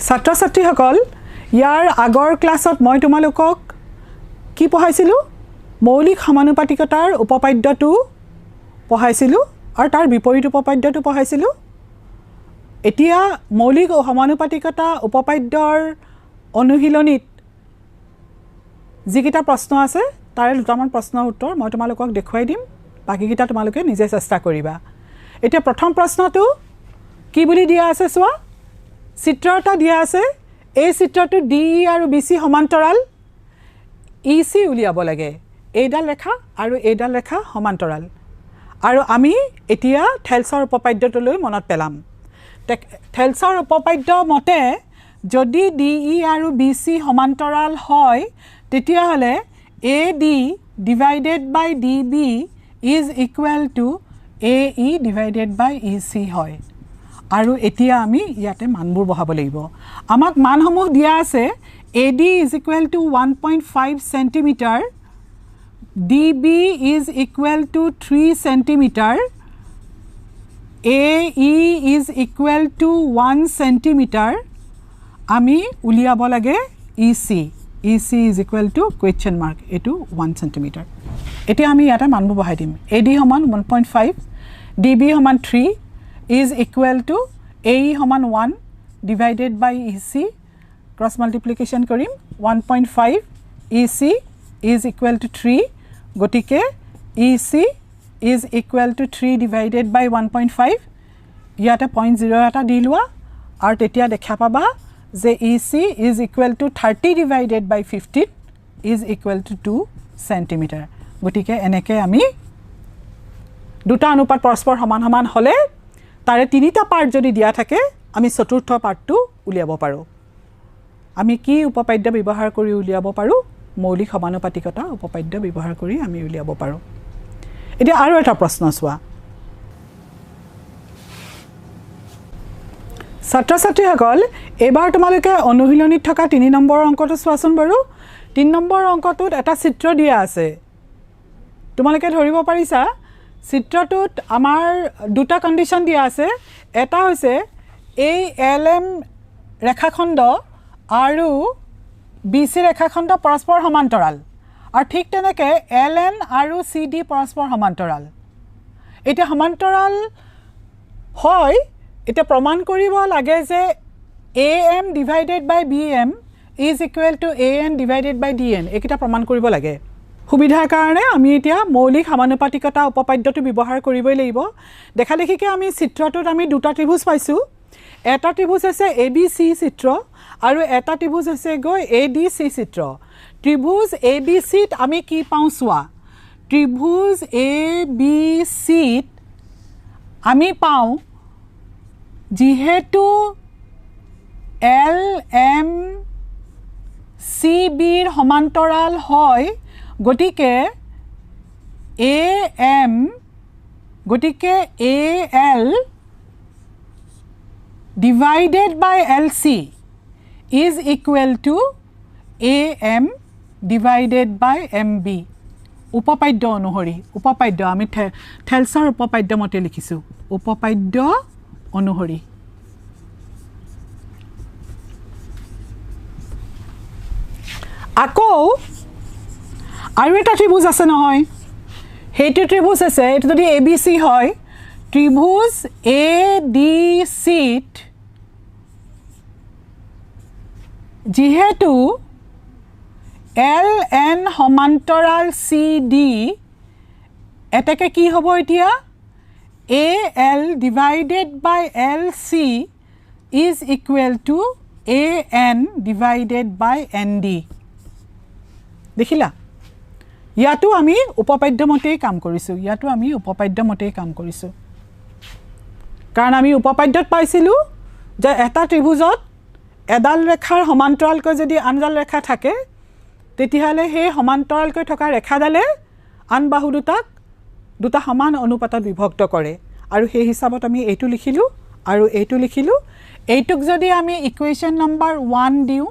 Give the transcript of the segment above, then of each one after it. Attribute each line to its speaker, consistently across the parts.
Speaker 1: ছাত্ৰ ছাত্ৰীসকল ইয়াৰ আগৰ ক্লাছত মই তোমালোকক কি পঢ়াইছিলোঁ মৌলিক সমানুপাতিকতাৰ উপপাদ্যটো পঢ়াইছিলোঁ আৰু তাৰ বিপৰীত উপপাদ্যটো পঢ়াইছিলোঁ এতিয়া মৌলিক সমানুপাতিকতা উপপাদ্যৰ অনুশীলনীত যিকেইটা প্ৰশ্ন আছে তাৰে দুটামান প্ৰশ্নৰ উত্তৰ মই তোমালোকক দেখুৱাই দিম বাকিকেইটা তোমালোকে নিজে চেষ্টা কৰিবা এতিয়া প্ৰথম প্ৰশ্নটো কি বুলি দিয়া আছে চোৱা চিত্ৰ এটা দিয়া আছে এই চিত্ৰটো DE আৰু BC সমান্তৰাল EC উলিয়াব লাগে এইডাল ৰেখা আৰু এইডাল ৰেখা সমান্তৰাল আৰু আমি এতিয়া থেলছৰ উপপাদ্যটোলৈ মনত পেলাম থেলছৰ উপপাদ্য মতে যদি DE আৰু BC সমান্তৰাল হয় তেতিয়াহ'লে AD divided by DB is equal to AE divided by EC হয় আৰু এতিয়া আমি ইয়াতে মানবোৰ বহাব লাগিব আমাক মানসমূহ দিয়া আছে AD is equal to 1.5 cm DB is equal to 3 cm AE is equal to 1 cm আমি উলিয়াব লাগে EC is equal to question mark এটো 1 cm এতিয়া আমি ইয়াতে মানবোৰ বহাই দিম AD সমান 1.5 DB সমান 3 is equal to AE সমান 1 divided by EC cross multiplication কৰিম 1.5 EC is equal to 3 গতিকে EC is equal to 3 divided by 1.5 ইয়াতে 0.0 এটা দি লোৱা আৰু তেতিয়া দেখা পাবা যে EC is equal to 30 divided by 15 is equal to 2 cm গতিকে এনেকে আমি দুটা অনুপাত পৰস্পৰ সমান সমান হলে তাৰে তিনিটা পাৰ্ট যদি দিয়া থাকে আমি চতুৰ্থ পাৰ্টটো উলিয়াব পাৰো আমি কি উপপাদ্য ব্যৱহাৰ কৰি উলিয়াব পাৰো মৌলিক সমানুপাতিকতা উপপাদ্য ব্যৱহাৰ কৰি আমি উলিয়াব পাৰো এতিয়া আৰু এটা প্ৰশ্ন চোৱা ছাত্ৰ ছাত্ৰীসকল এবাৰ তোমালোকে অনুশীলনীত থকা 3 নম্বৰ অংকটো চোৱাচোন বাৰু 3 নম্বৰ অংকটোত এটা চিত্ৰ দিয়া আছে তোমালোকে ধৰিব পাৰিছা চিত্ৰটোত আমাৰ দুটা কন্ডিশন দিয়া আছে এটা হৈছে এই LM ৰেখাখণ্ড আৰু BC ৰেখাখণ্ড পৰস্পৰ সমান্তৰাল আৰু ঠিক তেনেকৈ LN আৰু CD পৰস্পৰ সমান্তৰাল এতিয়া সমান্তৰাল হয় এটা প্ৰমাণ কৰিব লাগে যে AM divided by BM is equal to AN divided by DN এইটা প্ৰমাণ কৰিব লাগে সুবিধাৰ কাৰণে আমি এতিয়া মৌলিক সমানুপাতিকতা উপপাদ্যটো ব্যৱহাৰ কৰিবই লাগিব দেখা দেখিকে আমি চিত্ৰটোত আমি দুটা ত্ৰিভুজ পাইছো এটা ত্ৰিভুজ আছে ABC চিত্ৰ আৰু এটা ত্ৰিভুজ আছে গৈ ADC চিত্ৰ ত্ৰিভুজ ABC ত আমি কি পাওঁ চোৱা ত্ৰিভুজ ABC ত আমি পাওঁ যেহেতু LM CB ৰ সমান্তৰাল হয় গটিকে AM গটিকে AL divided by LC is equal to AM divided by MB উপপাদ্য অনুসৰি উপপাদ্য আমি থেলছৰ উপপাদ্য মতে লিখিছো উপপাদ্য অনুসৰি আকৌ আৰু এটা ত্ৰিভুজ আছে নহয় হেতু ত্ৰিভুজ আছে এটো যদি ABC হয় ত্ৰিভুজ ADC ত যেহেতু LN সমান্তৰাল CD এটাকে কি হ'ব এতিয়া AL divided by LC is equal to AN divided by ND দেখিলা ইয়াতো আমি উপপাদ্য মতেই কাম কৰিছো ইয়াতো আমি উপপাদ্য মতেই কাম কৰিছো কাৰণ আমি উপপাদ্যত পাইছিলো যে এটা ত্ৰিভুজত এডাল ৰেখাৰ সমান্তৰালকৈ যদি আনডাল ৰেখা থাকে তেতিয়াহলে সেই সমান্তৰালকৈ থকা ৰেখাডালে আন বাহু দুটা সমান অনুপাতত বিভক্ত কৰে আৰু সেই হিচাপত আমি এইটো লিখিলো আৰু এইটো লিখিলো এইটোক যদি আমি ইকুৱেশ্যন নম্বৰ 1 দিও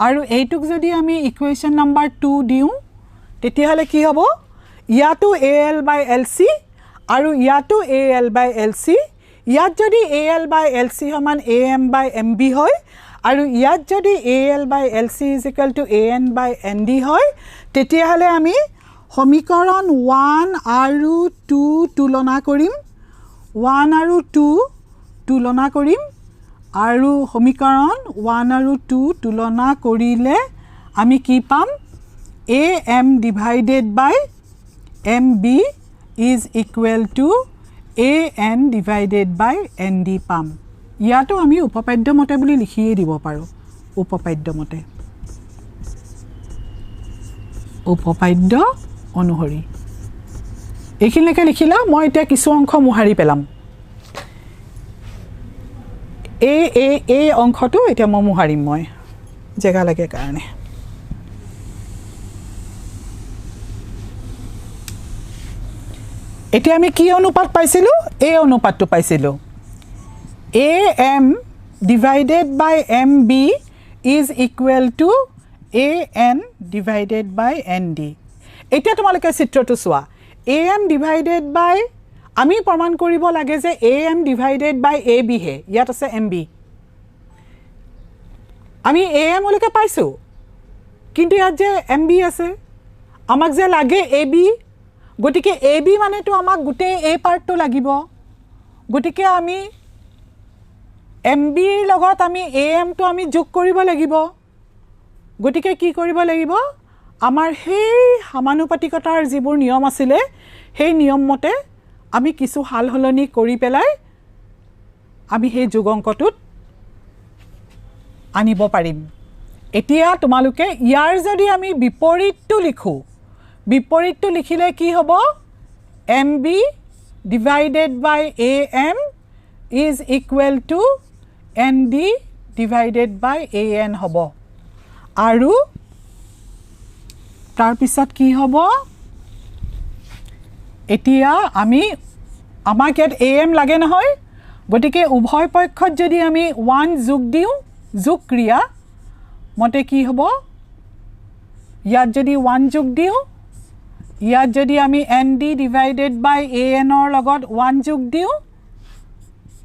Speaker 1: আৰু এইটোক যদি আমি ইকুৱেশ্যন নম্বৰ 2 দিও তেতিয়াহলে কি হ'ব ইয়াতো AL by LC আৰু ইয়াতো AL by LC ইয়াত যদি AL by LC সমান AM by MB হয় আৰু ইয়াত যদি AL by LC is equal to AN by ND হয় তেতিয়াহলে আমি সমীকৰণ 1 আৰু 2 তুলনা কৰিম 1 আৰু 2 তুলনা কৰিম আৰু সমীকৰণ 1 আৰু 2 তুলনা কৰিলে আমি কি পাম AM divided by MB is equal to AN divided by ND পাম ইয়াতো আমি উপপাদ্য মতে বুলি লিখিয়ে দিব পাৰো উপপাদ্য মতে উপপাদ্য অনুসৰি এইখিনিলৈকে লিখিলা মই এতিয়া কিছু অংশ মুহাৰি পেলাম এই অংশটো এতিয়া মই মুহাৰিম মই জেগা লাগে কাৰণে এতিয়া আমি কি অনুপাত পাইছিলো এই অনুপাতটো পাইছিলো AM divided by MB is equal to AN divided by ND এতিয়া তোমালোকে চিত্ৰটো চোৱা AM divided by আমি প্ৰমাণ কৰিব লাগে যে AM divided by AB হে ইয়াত আছে MB আমি AM লৈকে পাইছো কিন্তু ইয়াত যে MB আছে আমাক যে লাগে AB গটিকে AB মানে তো আমাক গুটে A পাৰ্টটো লাগিব গটিকে আমি MB ৰ লগত আমি AM তো আমি যোগ কৰিব লাগিব গটিকে কি কৰিব লাগিব আমাৰ সেই সমানুপাতিকতাৰ যিবোৰ নিয়ম আছিল সেই নিয়ম মতে আমি কিছু হাল হলনি কৰি পেলাই আমি সেই যোগ অংকটোত আনিব পাৰিম এতিয়া তোমালোকে ইয়াৰ যদি আমি বিপৰীতটো লিখো বিপৰীতটো লিখিলে কি হ'ব MB divided by AM is equal to ND divided by AN হ'ব আৰু তাৰ পিছত কি হ'ব এতিয়া আমি আমাক ইয়াত AM লাগে নহয় গটিকে উভয় পক্ষত যদি আমি 1 যোগ দিও যোগ ক্ৰিয়া মতে কি হ'ব ইয়াত যদি 1 যোগ দিও ইয়াত যদি আমি ND divided by AN ৰ লগত 1 যোগ দিও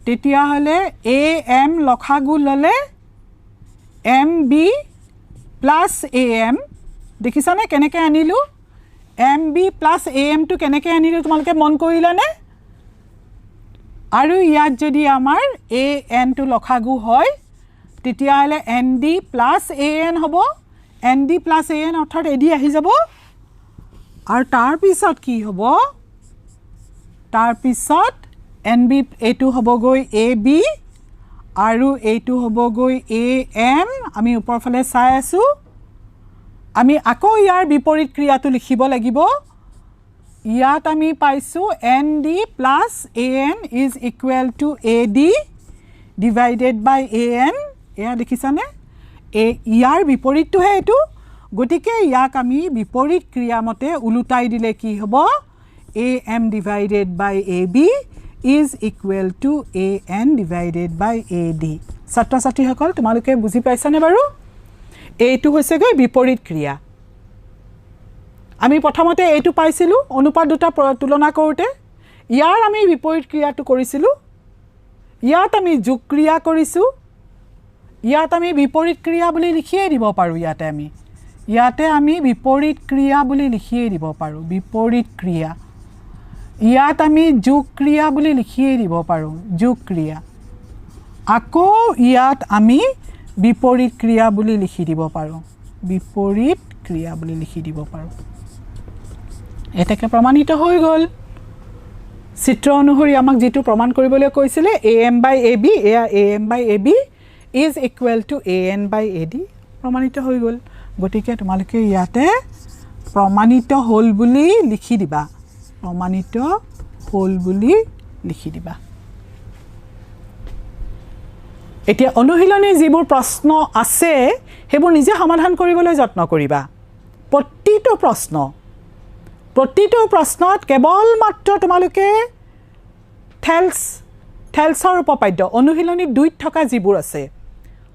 Speaker 1: তেতিয়া হলে AM লখাগু ললে MB plus AM দেখিছানে কেনেকৈ আনিলো MB plus AM to কেনেকৈ আনিলো তোমালোকে মন কৰিলানে আৰু ইয়াত যদি আমাৰ AN to লখাগু হয় তেতিয়া হলে ND plus AN হ'ব ND plus AN অৰ্থাৎ AD আহি যাব আৰু তাৰ পিছত কি হ'ব তাৰ পিছত NB এটো হ'ব গৈ AB আৰু এটো হ'ব গৈ AM আমি ওপৰ ফালে চাই আছো আমি আকৌ ইয়াৰ বিপৰীত ক্ৰিয়াটো লিখিব লাগিব ইয়াত আমি পাইছো ND plus AN is equal to AD divided by AN এয়া দেখিছানে ইয়াৰ বিপৰীতটো হে এটো গটিকে ইয়াক আমি বিপৰীত ক্ৰিয়া মতে উলুটাই দিলে কি হ'ব AM divided by AB is equal to AN divided by AD ছাত্ৰ ছাত্ৰীসকল তোমালোকে বুজি পাইছানে বাৰু এইটো হৈছে গৈ বিপৰীত ক্ৰিয়া আমি প্ৰথমতে এইটো পাইছিলো অনুপাত দুটা তুলনা কৰোতে ইয়াৰ আমি বিপৰীত ক্ৰিয়াটো কৰিছিলো ইয়াত আমি যোগ ক্ৰিয়া কৰিছো ইয়াত আমি বিপৰীত ক্ৰিয়া বুলি লিখিয়ে দিব পাৰো ইয়াতে আমি বিপৰীত ক্ৰিয়া বুলি লিখিয়ে দিব পাৰো বিপৰীত ক্ৰিয়া ইয়াত আমি যোগ ক্ৰিয়া বুলি লিখিয়ে দিব পাৰো যোগ ক্ৰিয়া আকৌ ইয়াত আমি বিপৰীত ক্ৰিয়া বুলি লিখি দিব পাৰো বিপৰীত ক্ৰিয়া বুলি লিখি দিব পাৰো এটাকে প্ৰমাণিত হৈ গল চিত্ৰ অনুসৰি আমাক যেটো প্ৰমাণ কৰিবলৈ কৈছিলে AM by AB এয়া AM by AB is equal to AN by AD প্ৰমাণিত হৈ গল গটিকে তোমালোকে ইয়াতে প্ৰমাণিত হল বুলি লিখি দিবা প্ৰমাণিত হল বুলি লিখি দিবা এতিয়া অনুশীলনী যিবোৰ প্ৰশ্ন আছে হেবোৰ নিজে সমাধান কৰিবলৈ যত্ন কৰিবা প্ৰতিটো প্ৰশ্নত কেৱল মাত্ৰ তোমালোকে থেলছৰ উপপাদ্য অনুশীলনী 2 থকা যিবোৰ আছে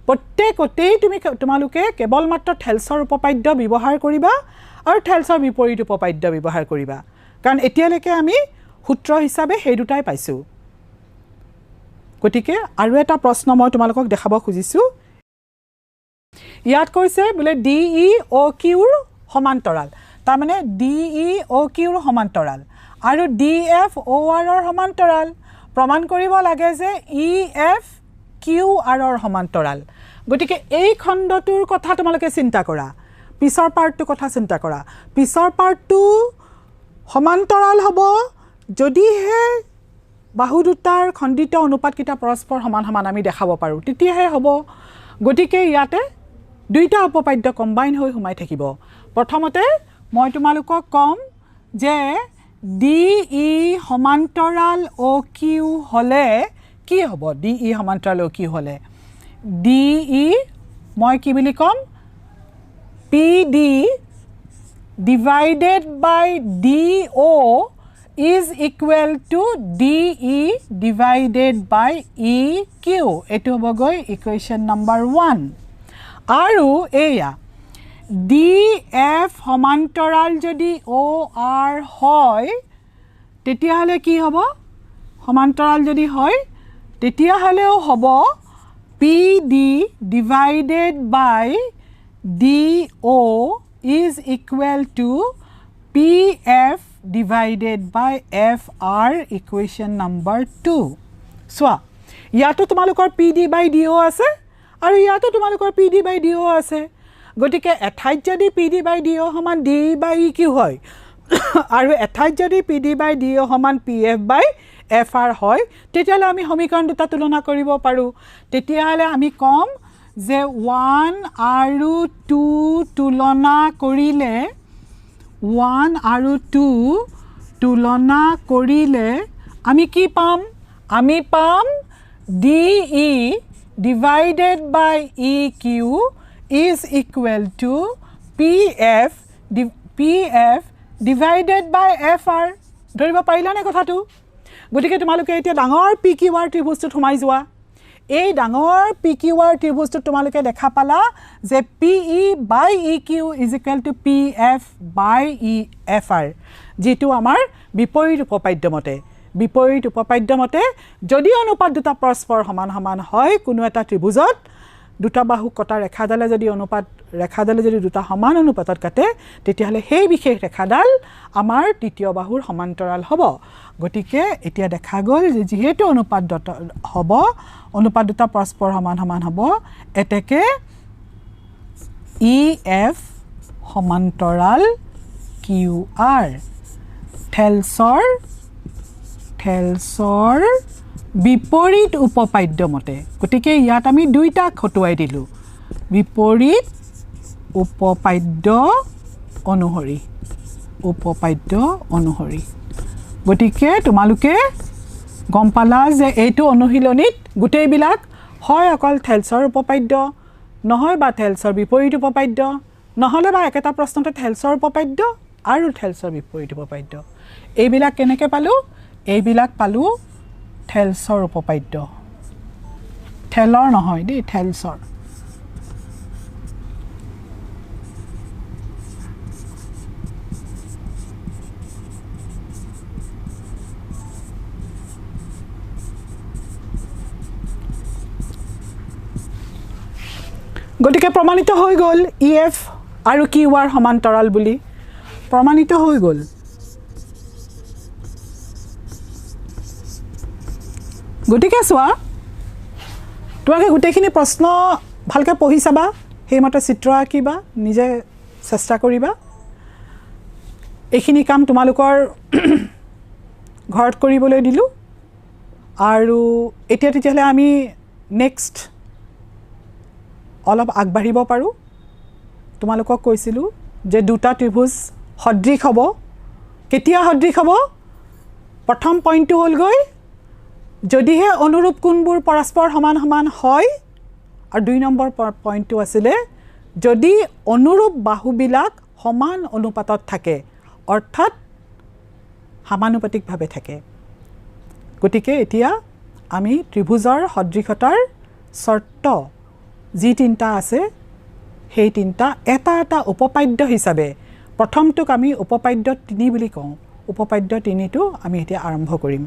Speaker 1: প্ৰত্যেকতেই তোমালোকে কেৱল মাত্ৰ থেলছৰ উপপাদ্য ব্যৱহাৰ কৰিবা আৰু থেলছৰ বিপৰীত উপপাদ্য ব্যৱহাৰ কৰিবা কাৰণ এতিয়ালৈকে আমি সূত্ৰ হিচাপে সেই দুটাই পাইছো গতিকে আৰু এটা প্ৰশ্ন মই তোমালোকক দেখাব খুজিছো ইয়াত কৈছে বোলে DEOQ ৰ সমান্তৰাল তাৰ মানে DEOQ ৰ সমান্তৰাল আৰু DFOR ৰ সমান্তৰাল প্ৰমাণ কৰিব লাগে যে EFQR ৰ সমান্তৰাল গতিকে এই খণ্ডটোৰ কথা তোমালোকে চিন্তা কৰা পিছৰ পাৰ্টটো কথা চিন্তা কৰা পিছৰ পাৰ্টটো সমান্তৰাল হ'ব যদিহে বাহু দুটাৰ খণ্ডিত অনুপাতকিটা পৰস্পৰ সমান সমান আমি দেখাব পাৰো তেতিয়াহে হ'ব গতিকে ইয়াতে দুইটা উপপাদ্য কম্বাইন হৈ সোমাই থাকিব প্ৰথমতে মই তোমালোকক কম যে DE সমান্তৰাল OQ হলে কি হ'ব DE সমান্তৰাল OQ হলে DE মই কি বুলি কম PD divided by DO is equal to DE divided by EQ etu hobogoi equation number 1 aru eya DF সমান্তৰাল যদি OR হয় তেতিয়া হলে কি হ'ব সমান্তৰাল যদি হয় তেতিয়া হলেও হ'ব PD divided by DO is equal to PF divided by FR equation number 2 so ইয়াতো তোমালোকৰ PD by DO আছে আৰু ইয়াতো তোমালোকৰ PD by DO আছে গতিকে এঠাইত যদি PD by DO সমান D by EQ হয় আৰু এঠাইত যদি PD by DO সমান PF by FR হয় তেতিয়াহলে আমি সমীকৰণ দুটা তুলনা কৰিব পাৰো তেতিয়াহলে আমি কম যে 1 আৰু 2 তুলনা কৰিলে 1 আৰু 2 তুলনা কৰিলে আমি কি পাম আমি পাম DE divided by EQ is equal to PF divided by FR ধৰিব পাৰিলা নে কথাটো গতিকে তোমালোকে এতিয়া ডাঙৰ PQR ত্ৰিভুজটো থমাই যোৱা এই ডাঙৰ PQR ত্ৰিভুজটো তোমালোকে দেখা পালা যে PE by EQ is equal to PF by EFR যেটো আমাৰ বিপৰীত উপপাদ্য মতে যদি অনুপাত দুটা পৰস্পৰ সমান সমান হয় কোনো এটা ত্ৰিভুজত দুটা বাহু কটা ৰেখাডালে যদি দুটা সমান অনুপাতত কাটে তেতিয়াহলে সেই বিশেষ ৰেখাডাল আমাৰ তৃতীয় বাহুৰ সমান্তৰাল হ'ব গতিকে এতিয়া দেখা গ'ল যে যেহেতু অনুপাত দুটা পৰস্পৰ সমান সমান হ'ব এতেকে EF সমান্তৰাল QR থেলছৰ বিপৰীত উপপাদ্য মতে গতিকে ইয়াত আমি দুইটা খটুৱাই দিলো বিপৰীত উপপাদ্য অনুহৰি গতিকে তোমালোকে গম পালা যে এইটো অনুশীলনীত গুটেইবিলাক হয় অকল থেলছৰ উপপাদ্য নহয় বা থেলছৰ বিপৰীত উপপাদ্য নহলে বা একেটা প্ৰশ্নতে থেলছৰ উপপাদ্য আৰু থেলছৰ বিপৰীত উপপাদ্য এইবিলাক কেনেকৈ পালো এইবিলাক পালো থেলছৰ উপপাদ্য থেলৰ নহয় দেই থেলছৰ গতিকে প্ৰমাণিত হৈ গ'ল EF আৰু QR সমান্তৰাল বুলি প্ৰমাণিত হৈ গ'ল গতিকে চোৱা তোমালোকে গোটেইখিনি প্ৰশ্ন ভালকৈ পঢ়ি চাবা সেইমতে চিত্ৰ আঁকিবা নিজে চেষ্টা কৰিবা এইখিনি কাম তোমালোকৰ ঘৰত কৰিবলৈ দিলোঁ আৰু এতিয়া তেতিয়াহ'লে আমি নেক্সট অলপ আগবাঢ়িব পাৰোঁ তোমালোকক কৈছিলোঁ যে দুটা ত্ৰিভুজ সদৃশ হ'ব কেতিয়া সদৃশ হ'ব প্ৰথম পইণ্টটো হ'লগৈ যদিহে অনুৰূপ কোণবোৰ পৰস্পৰ সমান সমান হয় আৰু দুই নম্বৰ পইণ্টটো আছিলে যদি অনুৰূপ বাহুবিলাক সমান অনুপাতত থাকে অৰ্থাৎ সমানুপাতিকভাৱে থাকে গতিকে এতিয়া আমি ত্ৰিভুজৰ সদৃশতাৰ চৰ্ত যি তিনটা আছে সেই তিনটা এটা উপপাদ্য হিচাপে প্ৰথমটোক আমি উপপাদ্য 3 বুলি কওঁ উপপাদ্য 3টো আমি এতিয়া আৰম্ভ কৰিম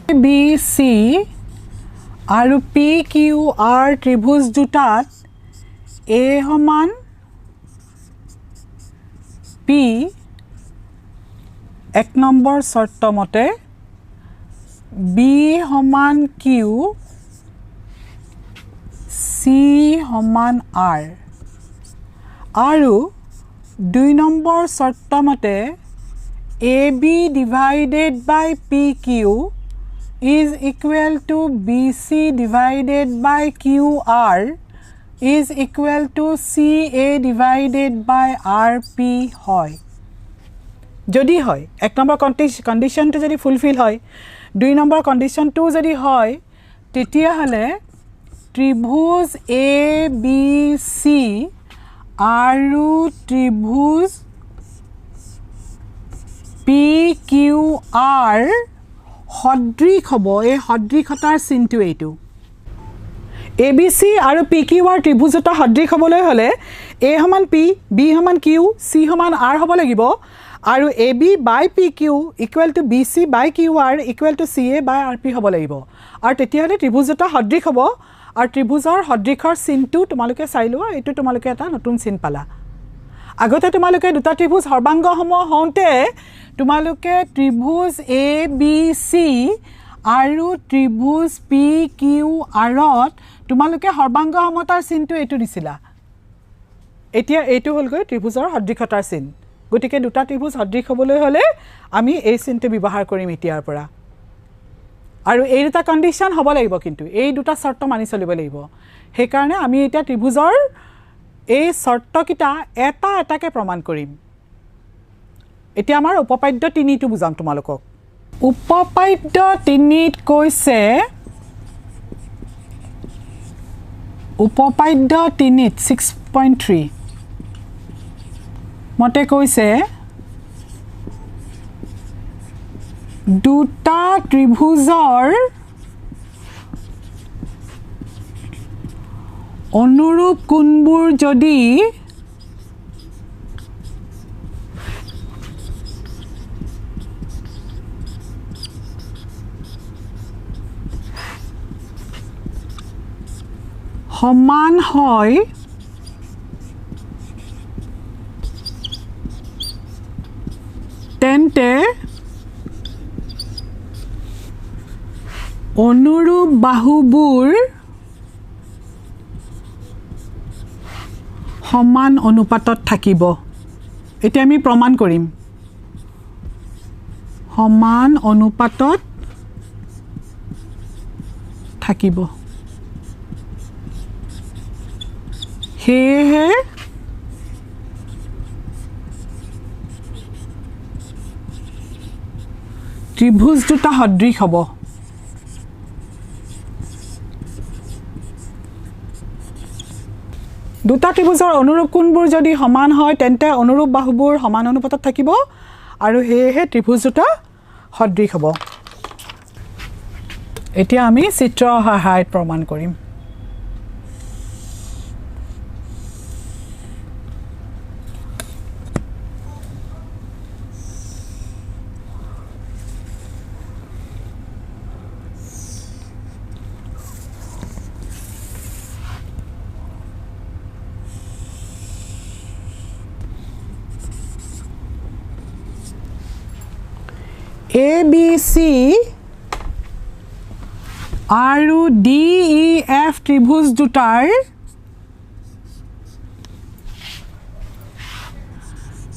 Speaker 1: বি চি আৰু পি কিউ আৰ ত্ৰিভুজ দুটাত এ সমান পি এক নম্বৰ শৰ্ত মতে বি সমান কিউ চি সমান আৰ আৰু 2 নম্বৰ শৰ্ত মতে A B divided by P Q is equal to BC divided by QR is equal to CA divided by RP হয় যদি হয় এক নম্বৰ কন্ডিশনটো যদি ফুলফিল হয় 2 নম্বৰ কন্ডিশনটো যদি হয় তেতিয়া হলে ত্ৰিভুজ এ বি সি আৰু ত্ৰিভুজ পি কিউ আৰ সদৃশ হ'ব এই সদৃশতাৰ চিনটো এইটো এ বি চি আৰু পি কিউ আৰ ত্ৰিভুজটা সদৃশ হ'বলৈ হ'লে এ সমান পি বি সমান কিউ চি সমান আৰ হ'ব লাগিব আৰু A B by P Q equal to B C by Q R equal to C A by R P হ'ব লাগিব আৰু তেতিয়াহ'লে ত্ৰিভুজটা সদৃশ হ'ব আৰু ত্ৰিভুজৰ সদৃশৰ চিনটো তোমালোকে চাই লোৱা এইটো তোমালোকে এটা নতুন চিন পালা আগতে তোমালোকে দুটা ত্ৰিভুজ সৰ্বাংগসম হওঁতে তোমালোকে ত্ৰিভুজ এ বি চি আৰু ত্ৰিভুজ পি কিউ আৰত তোমালোকে সৰ্বাংগসমতাৰ চিনটো এইটো দিছিলা এতিয়া এইটো হ'লগৈ ত্ৰিভুজৰ সদৃশতাৰ চিন গতিকে দুটা ত্ৰিভুজ সদৃশ হ'বলৈ হ'লে আমি এই চিনটো ব্যৱহাৰ কৰিম এতিয়াৰ পৰা আৰু এই দুটা কন্ডিশন হ'ব লাগিব কিন্তু এই দুটা শৰ্ত মানি চলিব লাগিব সেইকাৰণে আমি এতিয়া ত্ৰিভুজৰ এই শৰ্তকিটা এটা এটাকে প্ৰমাণ কৰিম এতিয়া আমাৰ উপপাদ্য 3 টো বুজাম তোমালোকক উপপাদ্য 3 ত কৈছে উপপাদ্য 3 ত 6.3 মতে কৈছে দুটা ত্ৰিভুজৰ অনুৰূপ কোণবোৰ যদি সমান হয় তেন্তে অনুৰূপ বাহুবোৰ সমান অনুপাতত থাকিব এতিয়া আমি প্ৰমাণ কৰিম সমান অনুপাতত থাকিব সেয়েহে ত্ৰিভুজ দুটা সদৃশ হ'ব দুটা ত্ৰিভুজৰ অনুৰূপ কোণবোৰ যদি সমান হয় তেন্তে অনুৰূপ বাহুবোৰ সমান অনুপাতত থাকিব আৰু সেয়েহে ত্ৰিভুজ দুটা সদৃশ হ'ব এতিয়া আমি চিত্ৰৰ সহায়ত প্ৰমাণ কৰিম এ বি চি আৰু ডি ই এফ ত্ৰিভুজ দুটাৰ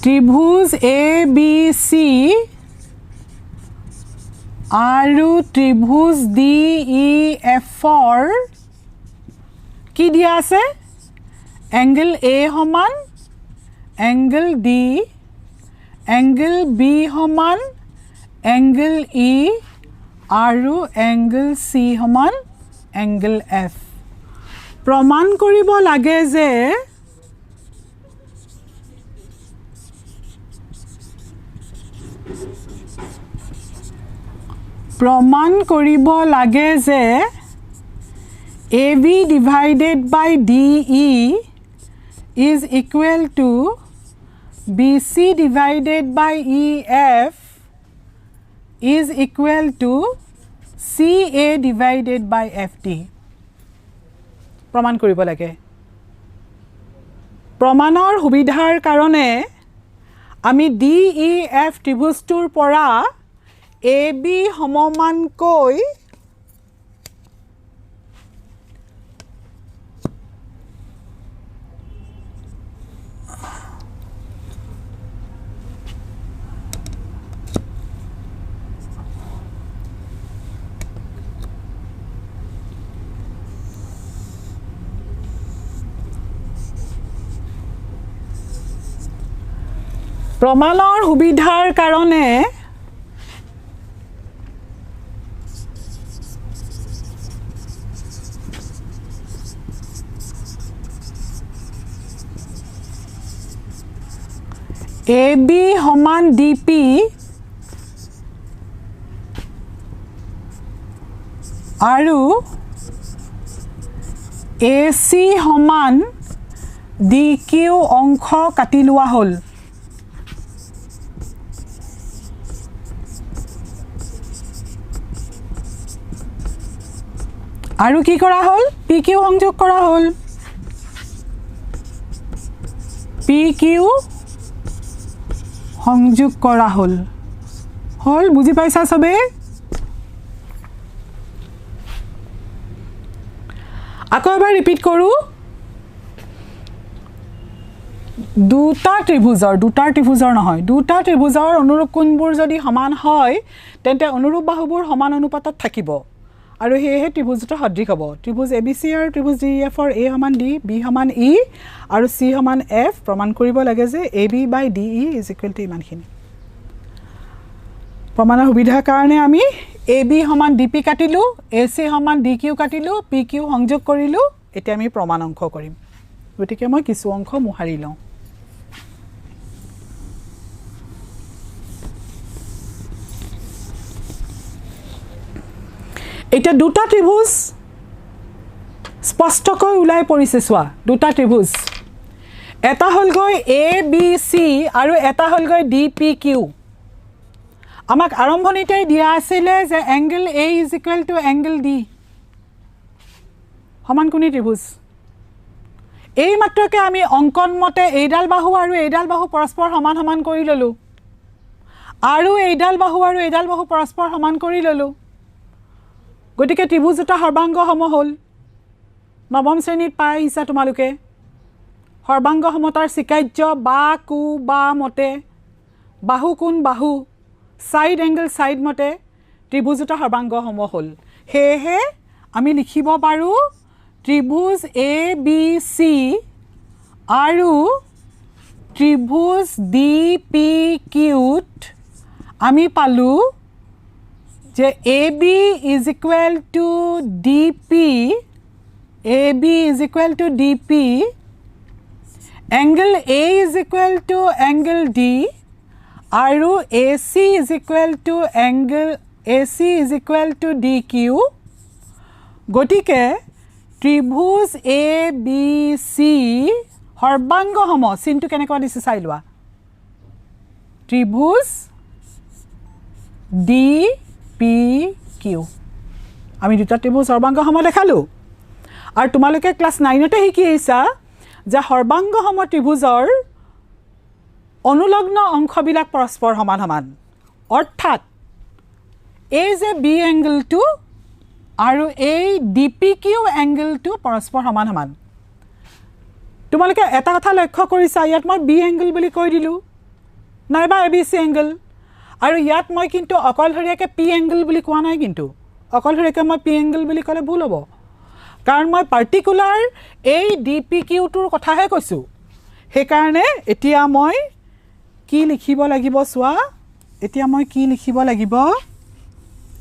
Speaker 1: ত্ৰিভুজ এ বি চি আৰু ত্ৰিভুজ ডি ই এফৰ কি দিয়া আছে এংগল এ সমান এংগল ডি এংগল বি সমান এংগল ই আৰু এংগল চি সমান এংগল এফ প্ৰমাণ কৰিব লাগে যে AB divided by DE is equal to BC divided by EF is equal to CA divided by FD প্ৰমাণ কৰিব লাগে প্ৰমাণৰ সুবিধাৰ কাৰণে আমি DEF ত্ৰিভুজটোৰ পৰা AB সমমানকৈ প্ৰমাণৰ সুবিধাৰ কাৰণে AB সমান DP আৰু AC সমান DQ অংশ কাটি লোৱা হ'ল আৰু কি কৰা হ'ল PQ সংযোগ কৰা হ'ল PQ সংযোগ কৰা হ'ল বুজি পাইছা সবে আকৌ এবাৰ ৰিপিট কৰো দুটা ত্ৰিভুজৰ নহয় দুটা ত্ৰিভুজৰ অনুৰূপ কোণবোৰ যদি সমান হয় তেন্তে অনুৰূপ বাহুবোৰ সমান অনুপাতত থাকিব আৰু হেহে ত্ৰিভুজ দুটা সদৃশ হ'ব ত্ৰিভুজ ABC আৰু ত্ৰিভুজ DEF ৰ A সমান D B সমান E আৰু C সমান F প্ৰমাণ কৰিব লাগে যে AB by DE = ইমানখিনি প্ৰমাণৰ সুবিধাৰ কাৰণে আমি AB সমান DP কাটিলো AC সমান DQ কাটিলো PQ সংযোগ কৰিলো এতিয়া আমি প্ৰমাণ অংক কৰিম গতিকে মই কিছু অংক মুহাৰি লওঁ এটা দুটা ত্ৰিভুজ স্পষ্টকৈ উলাই পৰিছে সোৱা দুটা ত্ৰিভুজ এটা হল গৈ ABC আৰু এটা হল গৈ DPQ আমাক আৰম্ভণিতে দিয়া আছিল যে এংগল A = এংগল D সমানকোণী ত্ৰিভুজ এই মাত্ৰকে আমি অঙ্কন মতে এইডাল বাহু আৰু এইডাল বাহু পৰস্পৰ সমান সমান কৰি ললো আৰু এইডাল বাহু আৰু এইডাল বাহু পৰস্পৰ সমান কৰি ললো গতিকে ত্ৰিভুজ দুটা সৰ্বাংগ সম হ'ল নৱম শ্ৰেণীত পাই আহিছা তোমালোকে সৰ্বাংগ সমতাৰ স্বীকাৰ্য বা কু বা মতে বাহু কোণ বাহু সাইড এংগল সাইড মতে ত্ৰিভুজ দুটা সৰ্বাংগ সম হ'ল হেহে আমি লিখিব পাৰো ত্ৰিভুজ ABC আৰু ত্ৰিভুজ DPQ আমি পালো যে AB = DP AB = DP angle A = angle D আৰু AC = DQ গতিকে ত্ৰিভুজ ABC সৰ্বাংগ সম চিনটো কেনেকুৱা দিছে চাই লোৱা ত্ৰিভুজ DPQ আমি দুটা ত্ৰিভুজ সৰ্বাংগ সম দেখালো আৰু তোমালোকে ক্লাস 9 তে শিকি আহিছা যে সৰ্বাংগ সম ত্ৰিভুজৰ অনুলগ্ন অংশবিলাক পৰস্পৰ সমান সমান অৰ্থাৎ এই যে B এংগলটো আৰু এই DPQ এংগলটো পৰস্পৰ সমান সমান তোমালোকে এটা কথা লক্ষ্য কৰিছা ইয়াত মই B এংগল বুলি কৈ দিলো নাইবা ABC এংগল আৰু ইয়াত মই কিন্তু অকলহৰিয়াকে P এংগল বুলি কোৱা নাই কিন্তু অকলহৰিয়াকে মই P এংগল বুলি ক'লে ভুল হ'ব কাৰণ মই পাৰ্টিকুলাৰ এই DPQ টোৰ কথাহে কৈছো হে কাৰণে এতিয়া মই কি লিখিব লাগিব সোৱা এতিয়া মই কি লিখিব লাগিব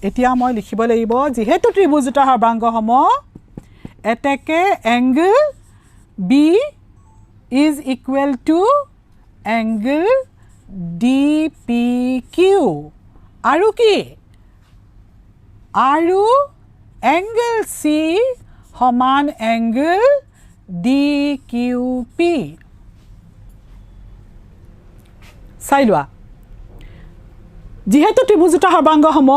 Speaker 1: এতিয়া মই লিখিব লাগিব যেহেতু ত্ৰিভুজ দুটা সৰ্বাংগ সম এতেকে এংগল B = এংগল DPQ আৰু কি আৰু এংগল C সমান এংগল DQP চাই লোৱা যেহেতু ত্ৰিভুজ দুটা সৰ্বাংগ সম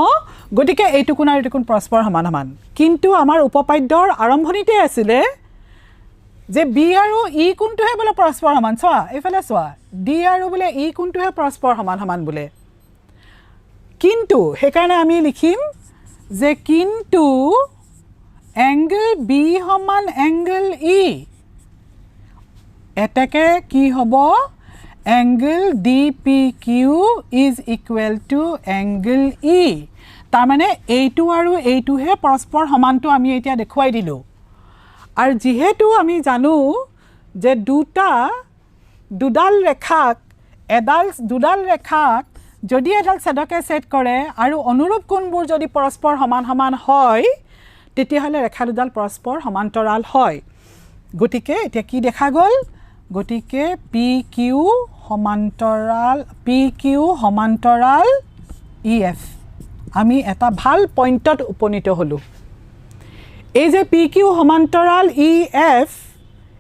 Speaker 1: গতিকে এইটো কোণ আৰু এইটো কোণ পৰস্পৰ সমান সমান কিন্তু আমাৰ উপপাদ্যৰ আৰম্ভণিতে আছিলে যে বি আৰু ই কোণটোহে বোলে পৰস্পৰ সমান চোৱা এইফালে চোৱা ডি আৰু বোলে ই কোণটোহে পৰস্পৰ সমান সমান বোলে কিন্তু সেইকাৰণে আমি লিখিম যে কিন্তু এংগল বি সমান এংগল ই এটাকে কি হ'ব angle D P Q is equal to angle E তাৰমানে এইটো আৰু এইটোহে পৰস্পৰ সমানটো আমি এতিয়া দেখুৱাই দিলোঁ আৰু যেহেতু আমি জানো যে দুডাল ৰেখাক যদি এডাল ছেদকে ছেদ কৰে আৰু অনুৰূপ কোণবোৰ যদি পৰস্পৰ সমান সমান হয় তেতিয়াহ'লে ৰেখা দুডাল পৰস্পৰ সমান্তৰাল হয় গতিকে এতিয়া কি দেখা গ'ল গতিকে পি কিউ সমান্তৰাল ই এফ আমি এটা ভাল পইণ্টত উপনীত হ'লোঁ এই যে পি কিউ সমান্তৰাল ই এফ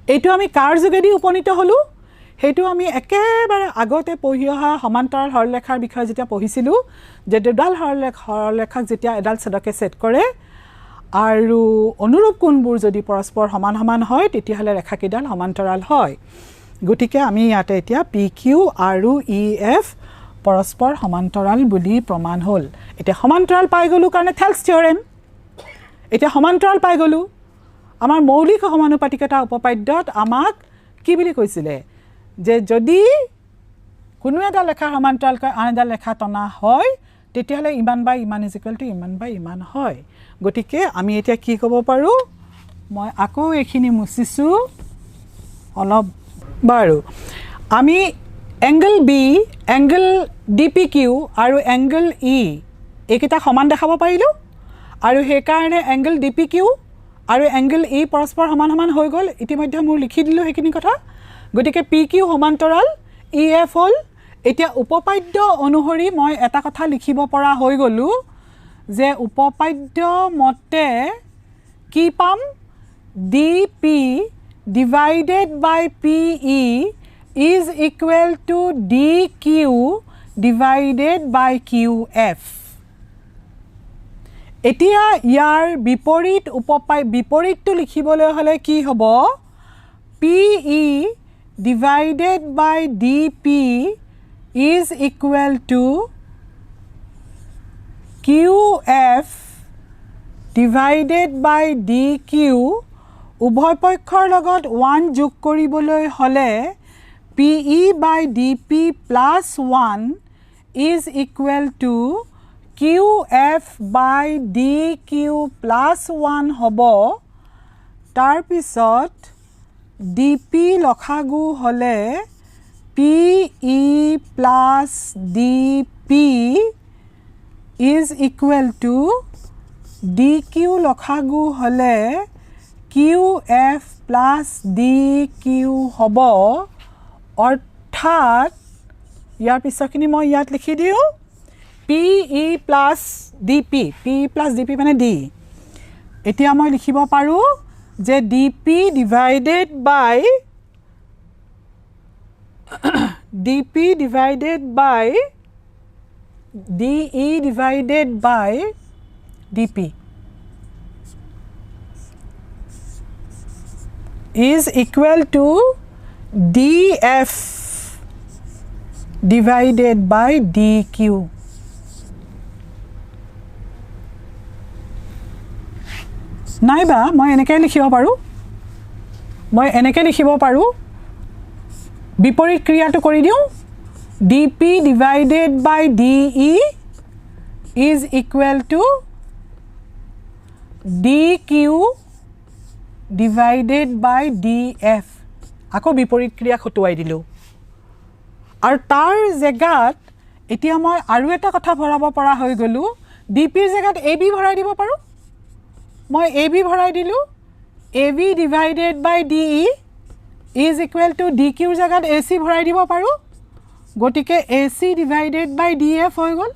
Speaker 1: এইটো আমি কাৰ যোগেদি উপনীত হ'লোঁ সেইটো আমি একেবাৰে আগতে পঢ়ি অহা সমান্তৰাল সৰলৰেখাৰ বিষয়ে যেতিয়া পঢ়িছিলোঁ যে দুডাল সৰলৰেখাক যেতিয়া এডাল ছেদকে ছেদ কৰে আৰু অনুৰূপ কোণবোৰ যদি পৰস্পৰ সমান সমান হয় তেতিয়াহ'লে ৰেখাকেইডাল সমান্তৰাল হয় গতিকে আমি ইয়াতে এতিয়া পি কিউ আৰু ই এফ পৰস্পৰ সমান্তৰাল বুলি প্ৰমাণ হ'ল এতিয়া সমান্তৰাল পাই গ'লোঁ কাৰণে থেলছ থিয়ৰেম এতিয়া সমান্তৰাল পাই গ'লোঁ আমাৰ মৌলিক সমানুপাতিকতা উপপাদ্যত আমাক কি বুলি কৈছিলে যে যদি কোনো এডাল ৰেখাৰ সমান্তৰালকৈ আন এডাল ৰেখা টনা হয় তেতিয়াহ'লে ইমান বাই ইমান ইজ ইকুৱেল টু ইমান বাই ইমান হয় গতিকে আমি এতিয়া কি ক'ব পাৰোঁ মই আকৌ এইখিনি মুচিছোঁ অলপ বাৰু আমি angle B angle D P Q আৰু এংগল ই এইকেইটা সমান দেখাব পাৰিলোঁ আৰু সেইকাৰণে এংগল ডি পি কিউ আৰু এংগল ই পৰস্পৰ সমান সমান হৈ গ'ল ইতিমধ্যে মোৰ লিখি দিলোঁ সেইখিনি কথা গতিকে পি কিউ সমান্তৰাল ই এফ হ'ল এতিয়া উপপাদ্য অনুসৰি মই এটা কথা লিখিব পৰা হৈ গ'লোঁ যে উপপাদ্য মতে কি পাম D P divided by P E is equal to D Q divided by Q F এতিয়া ইয়াৰ বিপৰীতটো লিখিবলৈ হ'লে কি হ'ব P E divided by D P is equal to Q F divided by D Q উভয় পক্ষৰ লগত 1 যোগ কৰিবলৈ হ'লে P E by D P plus 1 is equal to Q F by D Q plus 1 হ'ব তাৰপিছত ডি পি লসাগু হ'লে P E plus D P is equal to D Q লসাগু হ'লে Q F plus D Q হ'ব অৰ্থাৎ ইয়াৰ পিছৰখিনি মই ইয়াত লিখি দিওঁ P E plus D P মানে ডি এতিয়া মই লিখিব পাৰোঁ যে D P divided by D E divided by D P is equal to df divided by dq নাইবা মই এনেকৈ লিখিব পাৰোঁ বিপৰীত ক্ৰিয়াটো কৰি দিওঁ dp divided by de is equal to dq divided by df আকৌ বিপৰীত ক্ৰিয়া খটুৱাই দিলোঁ আৰু তাৰ জেগাত এতিয়া মই আৰু এটা কথা ভৰাব পৰা হৈ গ'লোঁ ডিপিৰ জেগাত এ বি ভৰাই দিব পাৰোঁ মই এ বি ভৰাই দিলোঁ A B divided by D E is equal to D কিউৰ জেগাত এ চি ভৰাই দিব পাৰোঁ গতিকে A C divided by D F হৈ গ'ল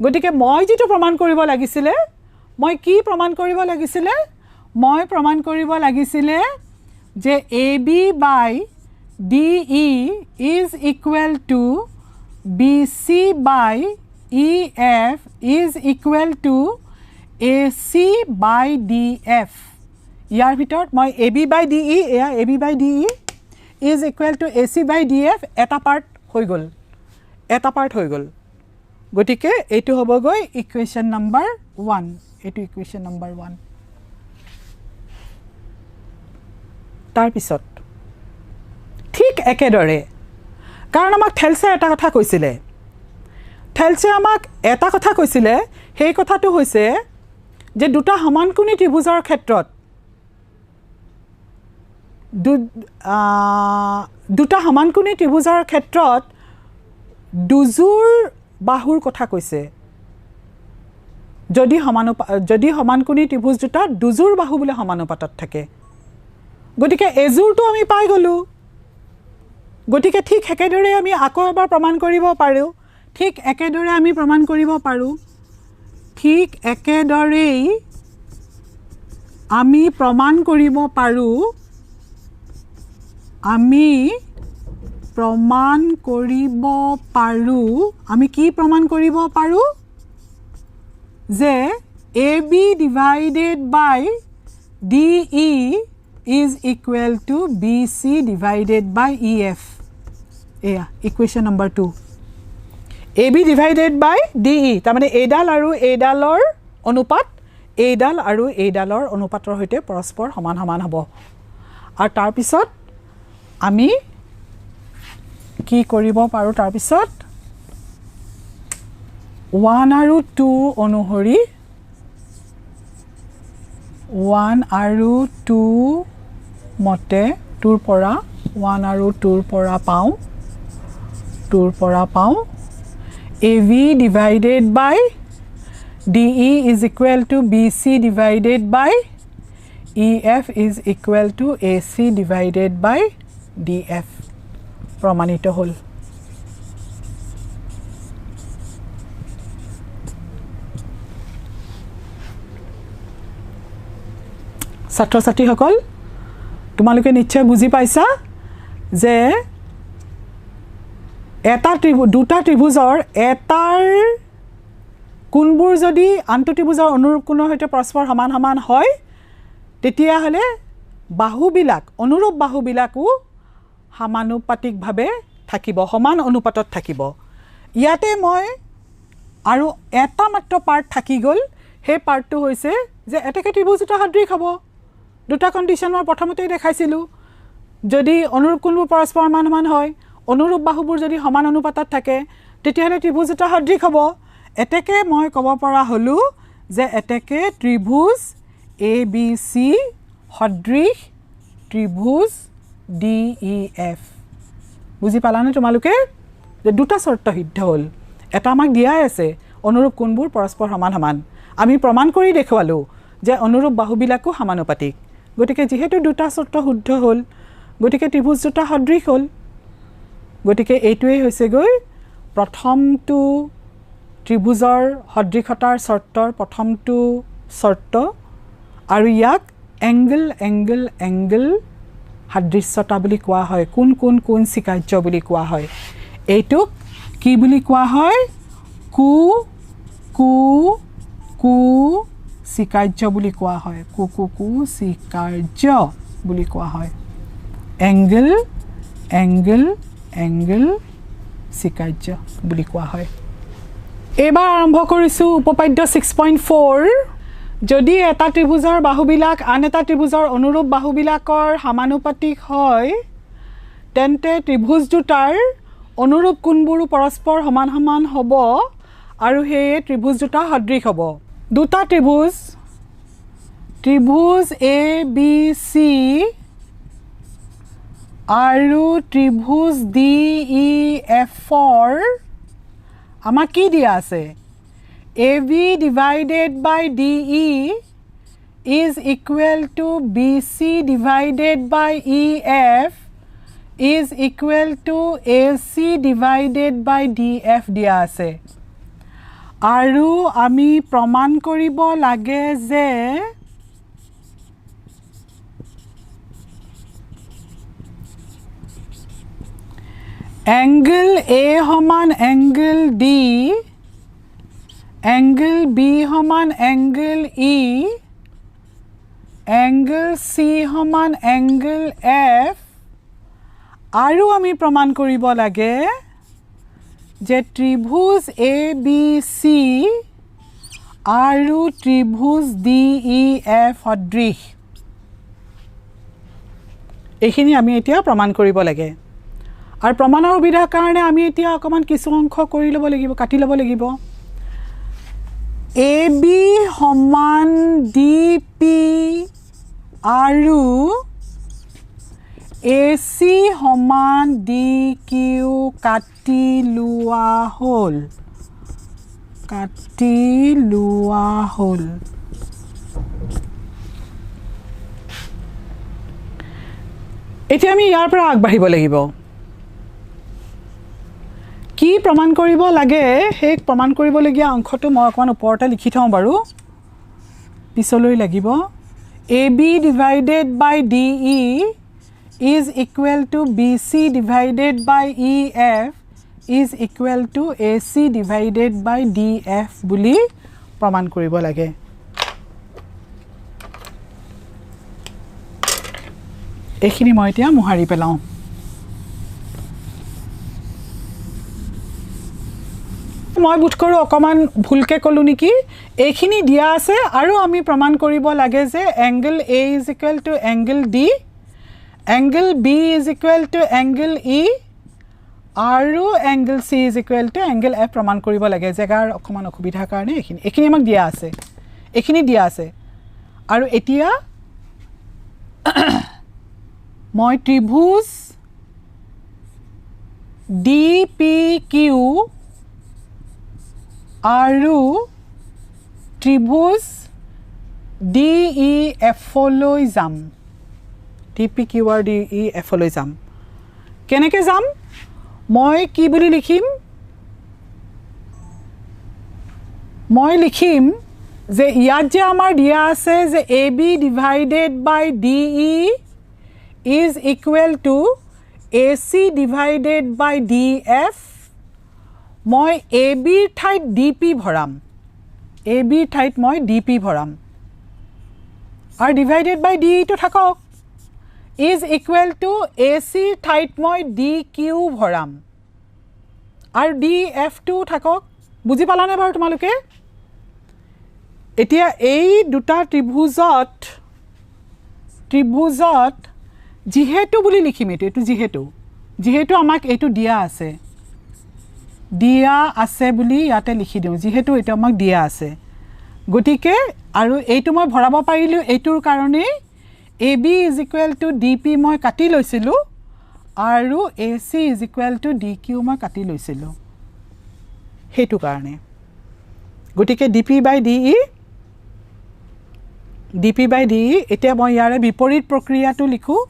Speaker 1: গতিকে মই যিটো প্ৰমাণ কৰিব লাগিছিলে মই প্ৰমাণ কৰিব লাগিছিলে যে A B by D E is equal to B C by EF is equal to AC by DF. ইয়াৰ ভিতৰত মই AB by DE এয়া AB by DE is equal to AC by DF এটা পাৰ্ট হৈ গ'ল গতিকে এইটো হ'ব গৈ ইকুৱেশ্যন নম্বৰ 1 এইটো ইকুৱেশ্যন নম্বৰ 1 তাৰ পিছত ঠিক একেদৰে কাৰণ আমাক থেলছে এটা কথা কৈছিলে সেই কথাটো হৈছে যে দুটা সমানকোণী ত্ৰিভুজৰ ক্ষেত্ৰত দুটা সমানকোণী ত্ৰিভুজৰ ক্ষেত্ৰত দুজোৰ বাহুৰ কথা কৈছে যদি সমানকোণী ত্ৰিভুজ দুটা দুজোৰ বাহু বোলে সমানুপাতত থাকে গতিকে এজোৰটো আমি পাই গ'লো গতিকে ঠিক একেদৰে আমি আকৌ এবাৰ প্ৰমাণ কৰিব পাৰোঁ ঠিক একেদৰে আমি প্ৰমাণ কৰিব পাৰোঁ আমি কি প্ৰমাণ কৰিব পাৰোঁ যে AB divided by DE is equal to BC divided by EF এয়া equation number 2 AB divided by DE তাৰমানে এইডাল আৰু এইডালৰ অনুপাত এইডাল আৰু এইডালৰ অনুপাতৰ সৈতে পৰস্পৰ সমান হ'ব আৰু তাৰ পিছত আমি কি কৰিব পাৰোঁ তাৰ পিছত 1 আৰু 2 অনুসৰি 1 আৰু 2 মতে 2 পৰা 1 আৰু 2 পৰা পাওঁ AB divided by DE is equal to BC divided by EF is equal to AC divided by DF প্ৰমাণিত হ'ল ছাত্ৰ-ছাত্ৰীসকল তোমালোকে নিশ্চয় বুজি পাইছা যে দুটা ত্ৰিভুজৰ এটাৰ কোণবোৰ যদি আনটো ত্ৰিভুজৰ অনুৰূপ কোণৰ সৈতে পৰস্পৰ সমান হয় তেতিয়াহ'লে অনুৰূপ বাহুবিলাকো সমানুপাতিকভাৱে থাকিব সমান অনুপাতত থাকিব ইয়াতে মই আৰু এটা মাত্ৰ পাৰ্ট থাকি গ'ল সেই পাৰ্টটো হৈছে যে এটাকে ত্ৰিভুজ দুটা সদৃশ হ'ব দুটা কণ্ডিশ্যন মই প্ৰথমতেই দেখাইছিলোঁ যদি অনুৰূপ কোণবোৰ পৰস্পৰ সমান হয় অনুৰূপ বাহুবোৰ যদি সমান অনুপাতত থাকে তেতিয়াহ'লে ত্ৰিভুজ দুটা সদৃশ হ'ব এতেকে মই ক'ব পৰা হ'লোঁ যে এতেকে ত্ৰিভুজ ABC সদৃশ ত্ৰিভুজ DEF বুজি পালানে তোমালোকে যে দুটা চৰ্ত সিদ্ধ হ'ল এটা আমাক দিয়াই আছে অনুৰূপ কোণবোৰ পৰস্পৰ সমান আমি প্ৰমাণ কৰি দেখুৱালোঁ যে অনুৰূপ বাহুবিলাকো সমানুপাতিক গতিকে যিহেতু দুটা চৰ্ত শুদ্ধ হ'ল গতিকে ত্ৰিভুজ দুটা সদৃশ হ'ল গতিকে এইটোৱেই হৈছেগৈ প্ৰথমটো ত্ৰিভুজৰ সদৃশতাৰ চৰ্তৰ প্ৰথমটো চৰ্ত আৰু ইয়াক এংগল সাদৃশ্যতা বুলি কোৱা হয় কোন স্বীকাৰ্য বুলি কোৱা হয় এইটোক কি বুলি কোৱা হয় কু স্বীকাৰ্য বুলি কোৱা হয় কু স্বীকাৰ্য বুলি কোৱা হয় এংগল স্বীকাৰ্য বুলি কোৱা হয় এবাৰ আৰম্ভ কৰিছোঁ উপপাদ্য 6.4 যদি এটা ত্ৰিভুজৰ বাহুবিলাক আন এটা ত্ৰিভুজৰ অনুৰূপ বাহুবিলাকৰ সমানুপাতিক হয় তেন্তে ত্ৰিভুজ দুটাৰ অনুৰূপ কোণবোৰো পৰস্পৰ সমান হ'ব আৰু সেয়ে ত্ৰিভুজ দুটা সদৃশ হ'ব দুটা ত্ৰিভুজ ABC আৰু ত্ৰিভুজ DEFৰ আমাক কি দিয়া আছে AB divided by DE is equal to BC divided by EF is equal to AC divided by DF দিয়া আছে আৰু আমি প্ৰমাণ কৰিব লাগে যে এংগল A সমান এংগল D angle B সমান angle E, angle C সমান angle F, আৰু আমি প্ৰমাণ কৰিব লাগে যে ত্ৰিভুজ ABC আৰু ত্ৰিভুজ DEF সদৃশ। এইখিনি আমি এতিয়া প্ৰমাণ কৰিব লাগে। আৰু প্ৰমাণৰ সুবিধাৰ কাৰণে আমি এতিয়া অকমান কিছু অংশ কৰি ল'ব লাগিব, কাটি ল'ব লাগিব। AB সমান DP আৰু AC সমান DQ কাটি লোৱা হ'ল। এতিয়া আমি ইয়াৰ পৰা আগবাঢ়িব লাগিব। কি প্ৰমাণ কৰিব লাগে সেই প্ৰমাণ কৰিবলগীয়া অংশটো মই অকমান ওপৰতে লিখি থওঁ বাৰু, পিছলৈ লাগিব। AB divided by DE is equal to BC divided by EF is equal to AC divided by DF বুলি প্ৰমাণ কৰিব লাগে। এইখিনি মই এতিয়া মোহাৰি পেলাওঁ। মই বুধ কৰোঁ অকমান ভুলকে ক'লো নেকি। এইখিনি দিয়া আছে আৰু আমি প্ৰমাণ কৰিব লাগে যে angle A is equal to angle D, angle B is equal to angle E আৰু angle C is equal to angle F প্ৰমাণ কৰিব লাগে। জেগাৰ অকমান অসুবিধাৰ কাৰণে এইখিনি আমাক দিয়া আছে, এইখিনি দিয়া আছে। আৰু এতিয়া মই ত্ৰিভুজ DPQ আৰু ত্ৰিভুজ DEF লৈ যাম। DPQ আৰু DEF লৈ যাম। কেনেকৈ যাম? মই কি বুলি লিখিম? মই লিখিম যে ইয়াত যে আমাৰ দিয়া আছে যে AB divided by DE is equal to AC divided by DF, মই AB ঠাইত DP ভৰাম, AB ঠাইত মই DP ভৰাম, আৰু ডিভাইডেড বাই DE টো থাকক, is equal to AC ঠাইত মই DQ ভৰাম, আৰু DF টো থাকক। বুজি পালানে বাৰু তোমালোকে? এতিয়া এই দুটা ত্ৰিভুজত যিহেতু বুলি লিখিম, এইটো যিহেতু আমাক এইটো দিয়া আছে বুলি ইয়াতে লিখি দিওঁ, যিহেতু এইটো আমাক দিয়া আছে। গতিকে আৰু এইটো মই ভৰাব পাৰিলোঁ এইটোৰ কাৰণেই AB is equal to DP মই কাটি লৈছিলোঁ আৰু AC is equal to DQ মই কাটি লৈছিলোঁ, সেইটো কাৰণে। গতিকে DP by DE এতিয়া মই ইয়াৰে বিপৰীত প্ৰক্ৰিয়াটো লিখোঁ।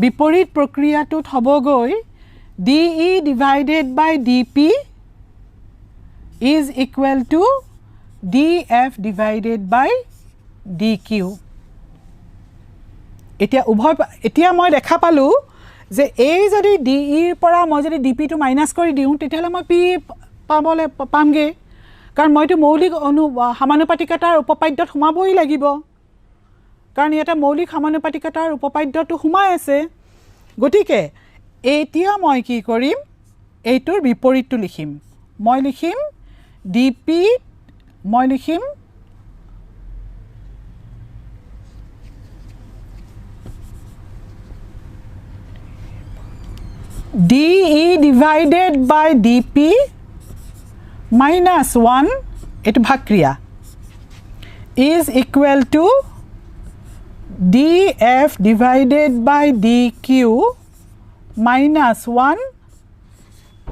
Speaker 1: বিপৰীত প্ৰক্ৰিয়াটোত হ'বগৈ DE divided by DP is equal to DF divided by DQ। এতিয়া মই দেখা পালোঁ যে এই যদি DEৰ পৰা মই যদি DP টো মাইনাছ কৰি দিওঁ তেতিয়াহ'লে মই P পামগৈ, কাৰণ মইতো মৌলিক সমানুপাতিকতাৰ উপপাদ্যত সোমাবই লাগিব, কাৰণ ইয়াতে মৌলিক সমানুপাতিকতাৰ উপপাদ্যটো সোমাই আছে। গতিকে এতিয়া মই কি কৰিম? এইটোৰ বিপৰীতটো লিখিম। মই লিখিম DP, মই লিখিম DE divided by DP minus 1, এইটো ভাগক্ৰিয়া, is equal to DF divided by DQ minus 1।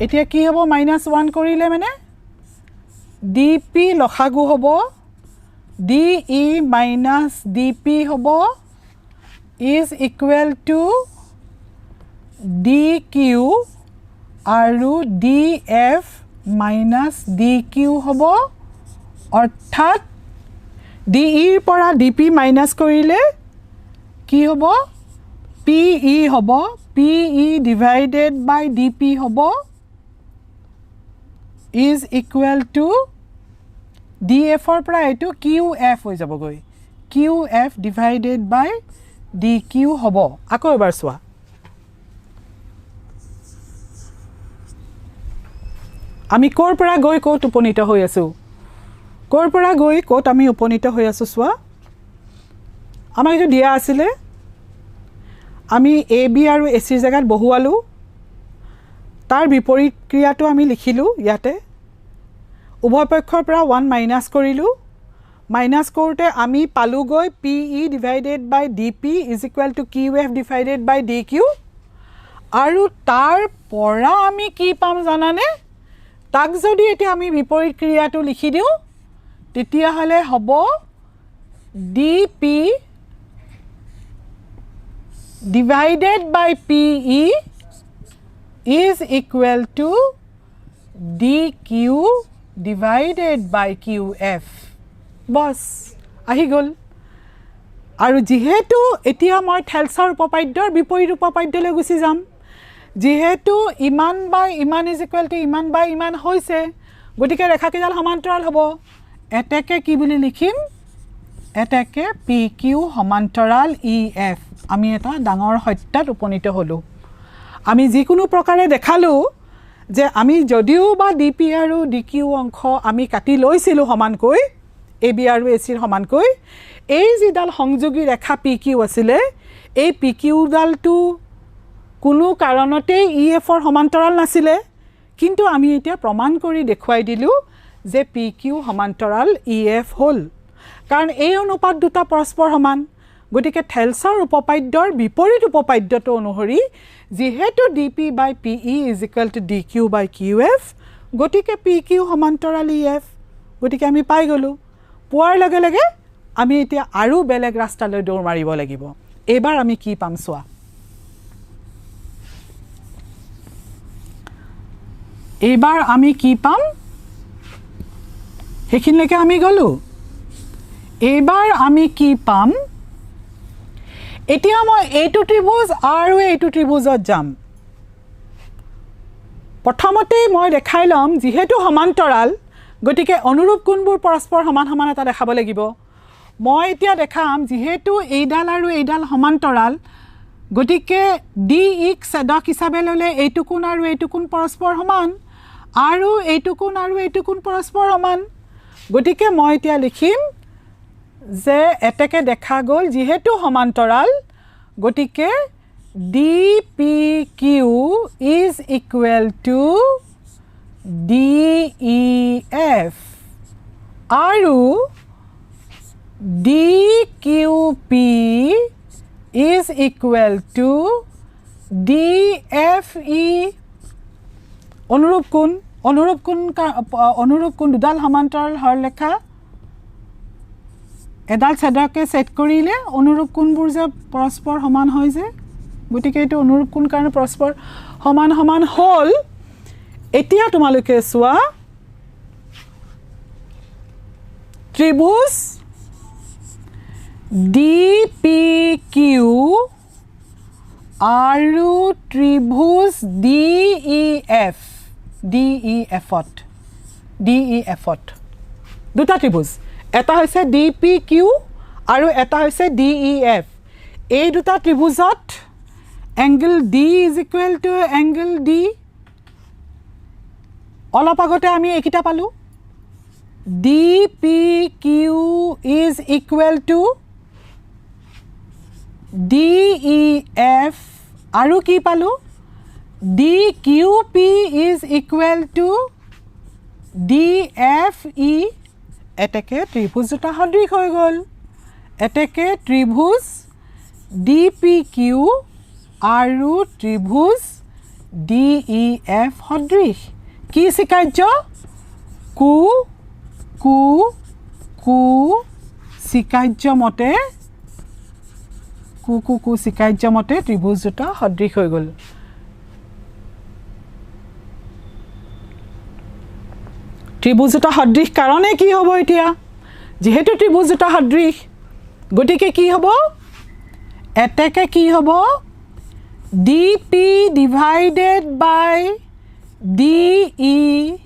Speaker 1: এতিয়া কি হ'ব? minus 1 কৰিলে মানে DP লসাগু হ'ব, DE minus DP হ'ব, is equal to DQ আৰু DF minus DQ হ'ব, অৰ্থাৎ DEৰ পৰা DP মাইনাছ কৰিলে কি হ'ব? PE হ'ব, PE divided by DP হ'ব, is equal to DF ৰ পৰা এটো QF হৈ যাবগৈ QF divided by DQ হ'ব আকৌ এবাৰ চোৱা আমি কোৰ পৰা গৈ কোত উপনীত হৈ আছো কোৰ পৰা গৈ কোত আমি উপনীত হৈ আছো চোৱা আমাক এটো দিয়া আছিল আমি AB আৰু AC জাগাত বহুৱালো তাৰ বিপৰীত ক্ৰিয়াটো আমি লিখিলো ইয়াতে উভয় পক্ষৰ পৰা 1 মাইনাস কৰিলো মাইনাস কৰোতে আমি পালু গৈ PE divided by DP is equal to QF divided by DQ আৰু তাৰ পৰা আমি কি পাম জানানে তাক যদি এটি আমি বিপৰীত ক্ৰিয়াটো লিখি দিও তেতিয়া হলে হ'ব DP divided by PE is equal to DQ divided by QF বস আহি গল আৰু যেহেতু এতিয়া মই থেলছৰ উপপাদ্যৰ বিপৰীত উপপাদ্যলৈ গুছি যাম যেহেতু ইমান বাই ইমান is equal to ইমান বাই ইমান হৈছে গতিকে ৰেখাকিডাল সমান্তৰাল হ'ব এটাকে কি বুলি লিখিম এটাকে PQ সমান্তৰাল EF আমি এটা ডাঙৰ সত্যত উপনীত হলো আমি যিকোনো প্ৰকাৰে দেখালো যে আমি যদিও বা DP আৰু DQ অংশ আমি কাটি লৈছিলো সমানকৈ AB আৰু AC ৰ সমানকৈ এই যিডাল সংযোগী ৰেখা PQ আছিলে এই PQ ডালটো কোনো কাৰণতে EF ৰ সমান্তৰাল নাছিলে কিন্তু আমি এতিয়া প্ৰমাণ কৰি দেখুৱাই দিলো যে PQ সমান্তৰাল EF হল কাৰণ এই অনুপাত দুটা পৰস্পৰ সমান গতিকে থেলছৰ উপপাদ্যৰ বিপৰীত উপপাদ্যটো অনুসৰি যেহেতু DP by PE is equal to DQ by QF গতিকে PQ সমান্তৰাল EF গতিকে আমি পাই গলো পোৱাৰ লগে লগে আমি এতিয়া আৰু বেলেগ ৰাস্তালৈ দৌৰ মাৰিব লাগিব এবাৰ আমি কি পাম চোৱা এবাৰ আমি কি পাম হেখিনলৈকে আমি গলো এবাৰ আমি কি পাম এতিয়া মই এইটো ত্ৰিভুজ আৰু এইটো ত্ৰিভুজত যাম প্ৰথমতে মই দেখাই লম যেহেতু সমান্তৰাল গতিকে অনুৰূপ কোণবোৰ পৰস্পৰ সমান সমান এটা দেখাব লাগিব মই এতিয়া দেখাম যেহেতু এইডাল আৰু এইডাল সমান্তৰাল গতিকে DE ছেদক হিচাপে ললে এইটো কোণ আৰু এইটো কোণ পৰস্পৰ সমান আৰু এইটো কোণ আৰু এইটো কোণ পৰস্পৰ সমান গতিকে মই এতিয়া লিখিম যে এটাকে দেখা গল যেহেতু সমান্তৰাল গতিকে DPQ is equal to DEF আৰু DQP is equal to DFE অনুৰূপ কোণ দুডাল সমান্তৰাল হৰলেখা এডাল ছেদকে সেট কৰিলে অনুৰূপ কোণবোৰ যে পৰস্পৰ সমান হয় যে গতিকে এটো অনুৰূপ কোণ কাৰণে পৰস্পৰ সমান সমান হল এতিয়া তোমালোকে চোৱা ত্ৰিভুজ DPQ আৰু ত্ৰিভুজ DEF দুটা ত্ৰিভুজ এটা হৈছে DPQ আৰু এটা হৈছে DEF এই দুটা ত্ৰিভুজত angle D is equal to angle D অলপ আগতে আমি একিটা পালো DPQ is equal to DEF আৰু কি পালো DQP is equal to DFE এটাকে ত্ৰিভুজ দুটা সদৃশ হৈ গল এটাকে ত্ৰিভুজ DPQ আৰু ত্ৰিভুজ DEF সদৃশ কি সিকাৰ্য কু কু কু সিকাৰ্য মতে কু সিকাৰ্য মতে ত্ৰিভুজ দুটা সদৃশ হৈ গল ত্ৰিভুজ দুটা সদৃশ কাৰণে কি হ'ব এতিয়া যেহেতু ত্ৰিভুজ দুটা সদৃশ গতিকে কি হ'ব এটাকে কি হ'ব DP divided by DE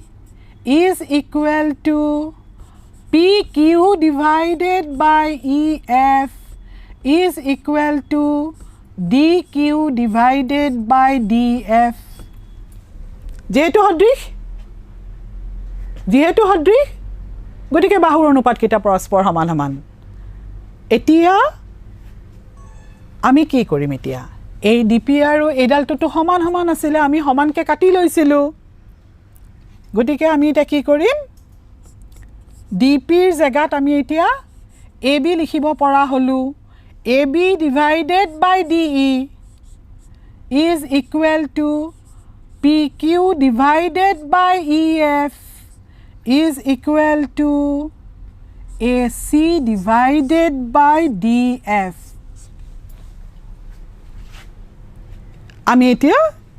Speaker 1: is equal to PQ divided by EF is equal to DQ divided by DF. যেহেতু সদৃশ গতিকে বাহুৰ অনুপাতকেইটা পৰস্পৰ সমান সমান এতিয়া আমি কি কৰিম এতিয়া এই ডিপি আৰু এডালটো সমান সমান আছিল আমি সমানকে কাটি লৈছিলো গতিকে আমি এটা কি কৰিম ডিপিৰ জায়গাত আমি এতিয়া AB লিখিব পৰা হলো AB divided by DE is equal to PQ divided by EF is equal to AC divided by DF. আমি এতিয়া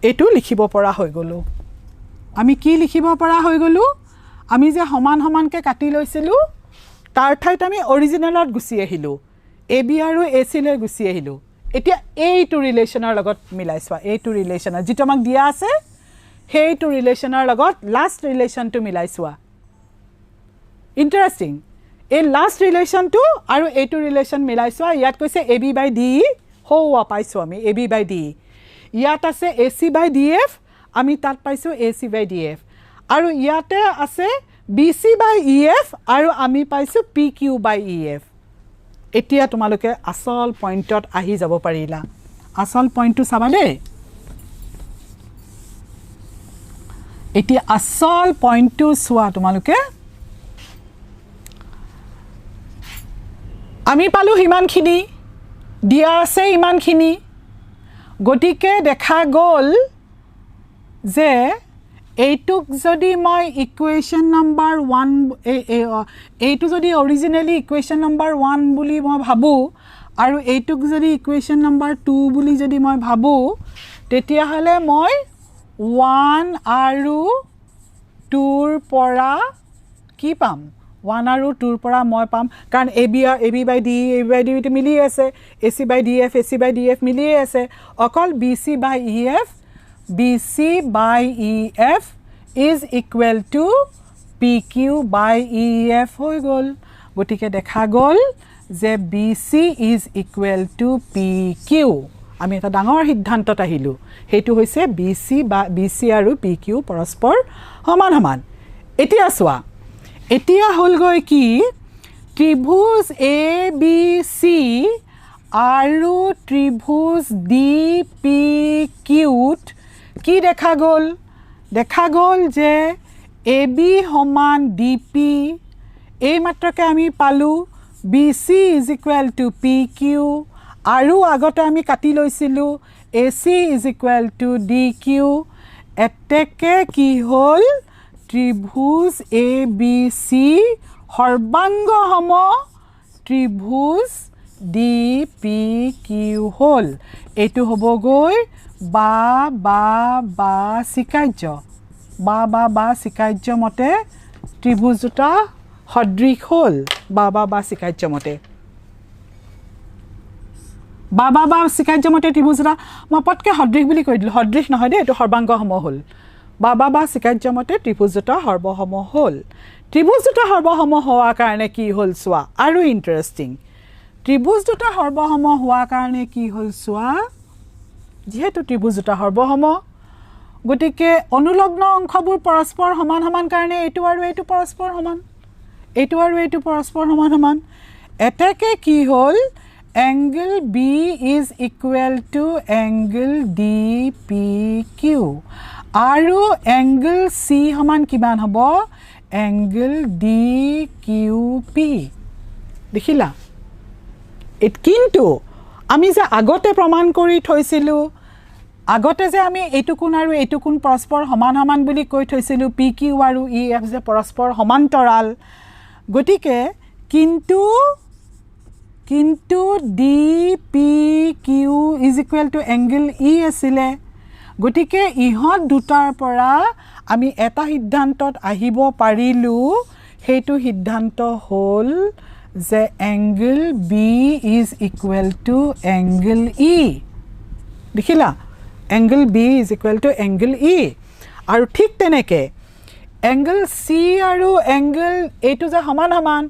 Speaker 1: এটো লিখিব পৰা হৈ গলো আমি কি লিখিব পৰা হৈ গলো আমি যে সমান সমানকে কাটি লৈছিলো তাৰ ঠাইত আমি অৰিজিনেলত গুছি আহিলো AB আৰু AC লৈ গুছি আহিলো এতিয়া এইটো ৰিলেচনৰ লগত মিলাইছোৱা এইটো ৰিলেচনৰ যেটো আমাক দিয়া আছে সেইটো ৰিলেচনৰ লগত লাষ্ট ৰিলেচনটো মিলাইছোৱা ইন্টাৰেষ্টিং এই লাষ্ট ৰিলেচনটো আৰু এইটো ৰিলেচন মিলাইছোৱা ইয়াত কৈছে AB by DE হোৱা পাইছো আমি AB by DE ইয়াত আছে AC by DF আমি তাত পাইছো AC by DF আৰু ইয়াতে আছে BC by EF আৰু আমি পাইছো PQ by EF এতিয়া তোমালোকে আসল পইণ্টত আহি যাব পাৰিলা আসল পইণ্টটো চাবালে এতিয়া আসল পইণ্টটো চোৱা তোমালোকে আমি পালো হিমানখিনি দিয়া আছে ইমানখিনি গতিকে দেখা গল যে এইটুক যদি মই ইকুৱেশ্যন নাম্বাৰ 1 এইটো যদি অৰিজিনেলি ইকুৱেশ্যন নাম্বাৰ 1 বুলি মই ভাবো আৰু এইটুক যদি ইকুৱেশ্যন নাম্বাৰ 2 বুলি যদি মই ভাবো তেতিয়া হলে মই 1 আৰু 2 ৰ পৰা কি পাম 1 আৰু 2 ৰ পৰা মই পাম কাৰণ AB by D মিলি আছে AC by DF মিলি আছে অকল BC by EF is equal to PQ by EF হৈ গল গতিকে দেখা গল যে BC is equal to PQ আমি এটা ডাঙৰ সিদ্ধান্তত আহিলো হেতু হৈছে BC আৰু PQ পৰস্পৰ সমান সমান এতিয়া চোৱা এতিয়া হল গৈ কি ত্ৰিভুজ ABC আৰু ত্ৰিভুজ DPQ কি দেখা গল যে AB সমান DP এই মাত্ৰকে আমি পালো BC is equal to PQ আৰু আগতে আমি কাটি লৈছিলো AC is equal to DQ এতেকে কি হল ত্ৰিভুজ ABC সৰ্বাংগ সম ত্ৰিভুজ DPQ হল এটো হ'ব গৈ বা সিকাৰ্য মতে ত্ৰিভুজ দুটা সদৃশ হল বা সিকাৰ্য মতে সিকাৰ্য মতে ত্ৰিভুজ দুটা মই পটকে সদৃশ বুলি কৈ দিলো সদৃশ নহয় দে এটো সৰ্বাংগ সম হল বা সিকাৰ্য মতে ত্ৰিভুজ দুটা সৰ্বসম হল ত্ৰিভুজ দুটা সৰ্বসম হোৱাৰ কাৰণে কি হল চোৱা আৰু ইন্টাৰেষ্টিং ত্ৰিভুজ দুটা সৰ্বসম হোৱাৰ কাৰণে কি হল চোৱা যেহেতু ত্ৰিভুজ দুটা সৰ্বসম গতিকে অনুলগ্ন অংশবোৰ পৰস্পৰ সমান সমান কাৰণে এইটো আৰু এইটো পৰস্পৰ সমান এটাকে কি হল angle B is equal to angle DPQ আৰু angle C সমান কিমান হ'ব angle DQP দেখিলা কিন্তু আমি যে আগতে প্ৰমাণ কৰি থৈছিলো আগতে যে আমি এইটো কোণ আৰু এইটো কোণ পৰস্পৰ সমান সমান বুলি কৈ থৈছিলো PQ আৰু EF যে পৰস্পৰ সমান্তৰাল গতিকে কিন্তু DPQ is equal to angle E আছিলে গতিকে ইহত দুটাৰ পৰা আমি এটা সিদ্ধান্তত আহিব পাৰিলো হেতু সিদ্ধান্ত হল যে angle B is equal to angle E দেখিলা angle B is equal to angle E আৰু ঠিক তেনেকে এংগল চি আৰু এংগল এইটো যে সমান সমান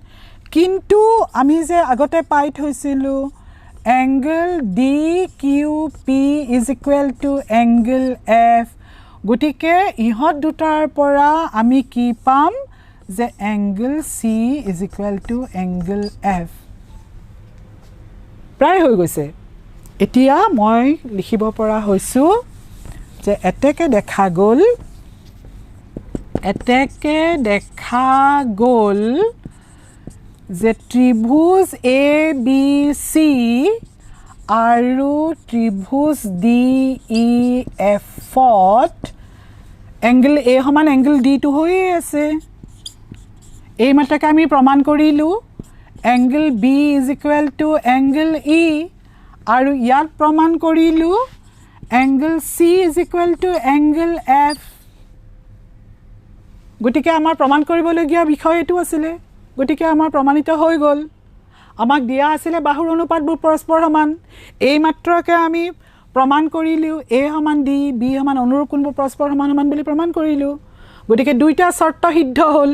Speaker 1: কিন্তু আমি যে আগতে পাই থৈছিলোঁ angle D Q P is equal to angle F গতিকে ইহঁত দুটাৰ পৰা আমি কি পাম যে angle C is equal to angle F প্ৰায় হৈ গৈছে এতিয়া মই লিখিব পৰা হৈছোঁ যে এতেকে দেখা গ'ল যে ত্ৰিভুজ এ বি চি আৰু ত্ৰিভুজ ডি ই এফত এংগল এ সমান এংগল ডিটো হৈয়ে আছে এই মাত্ৰকে আমি প্ৰমাণ কৰিলোঁ angle B is equal to angle E আৰু ইয়াত প্ৰমাণ কৰিলোঁ angle C is equal to angle F গতিকে আমাৰ প্ৰমাণ কৰিবলগীয়া বিষয় এইটো আছিলে গতিকে আমাৰ প্ৰমাণিত হৈ গ'ল আমাক দিয়া আছিলে বাহুৰ অনুপাতবোৰ পৰস্পৰ সমান এই মাত্ৰকে আমি প্ৰমাণ কৰিলোঁ এ সমান ডি বি সমান অনুৰূপ কোণবোৰ পৰস্পৰ সমান সমান বুলি প্ৰমাণ কৰিলোঁ গতিকে দুইটা চৰ্ত সিদ্ধ হ'ল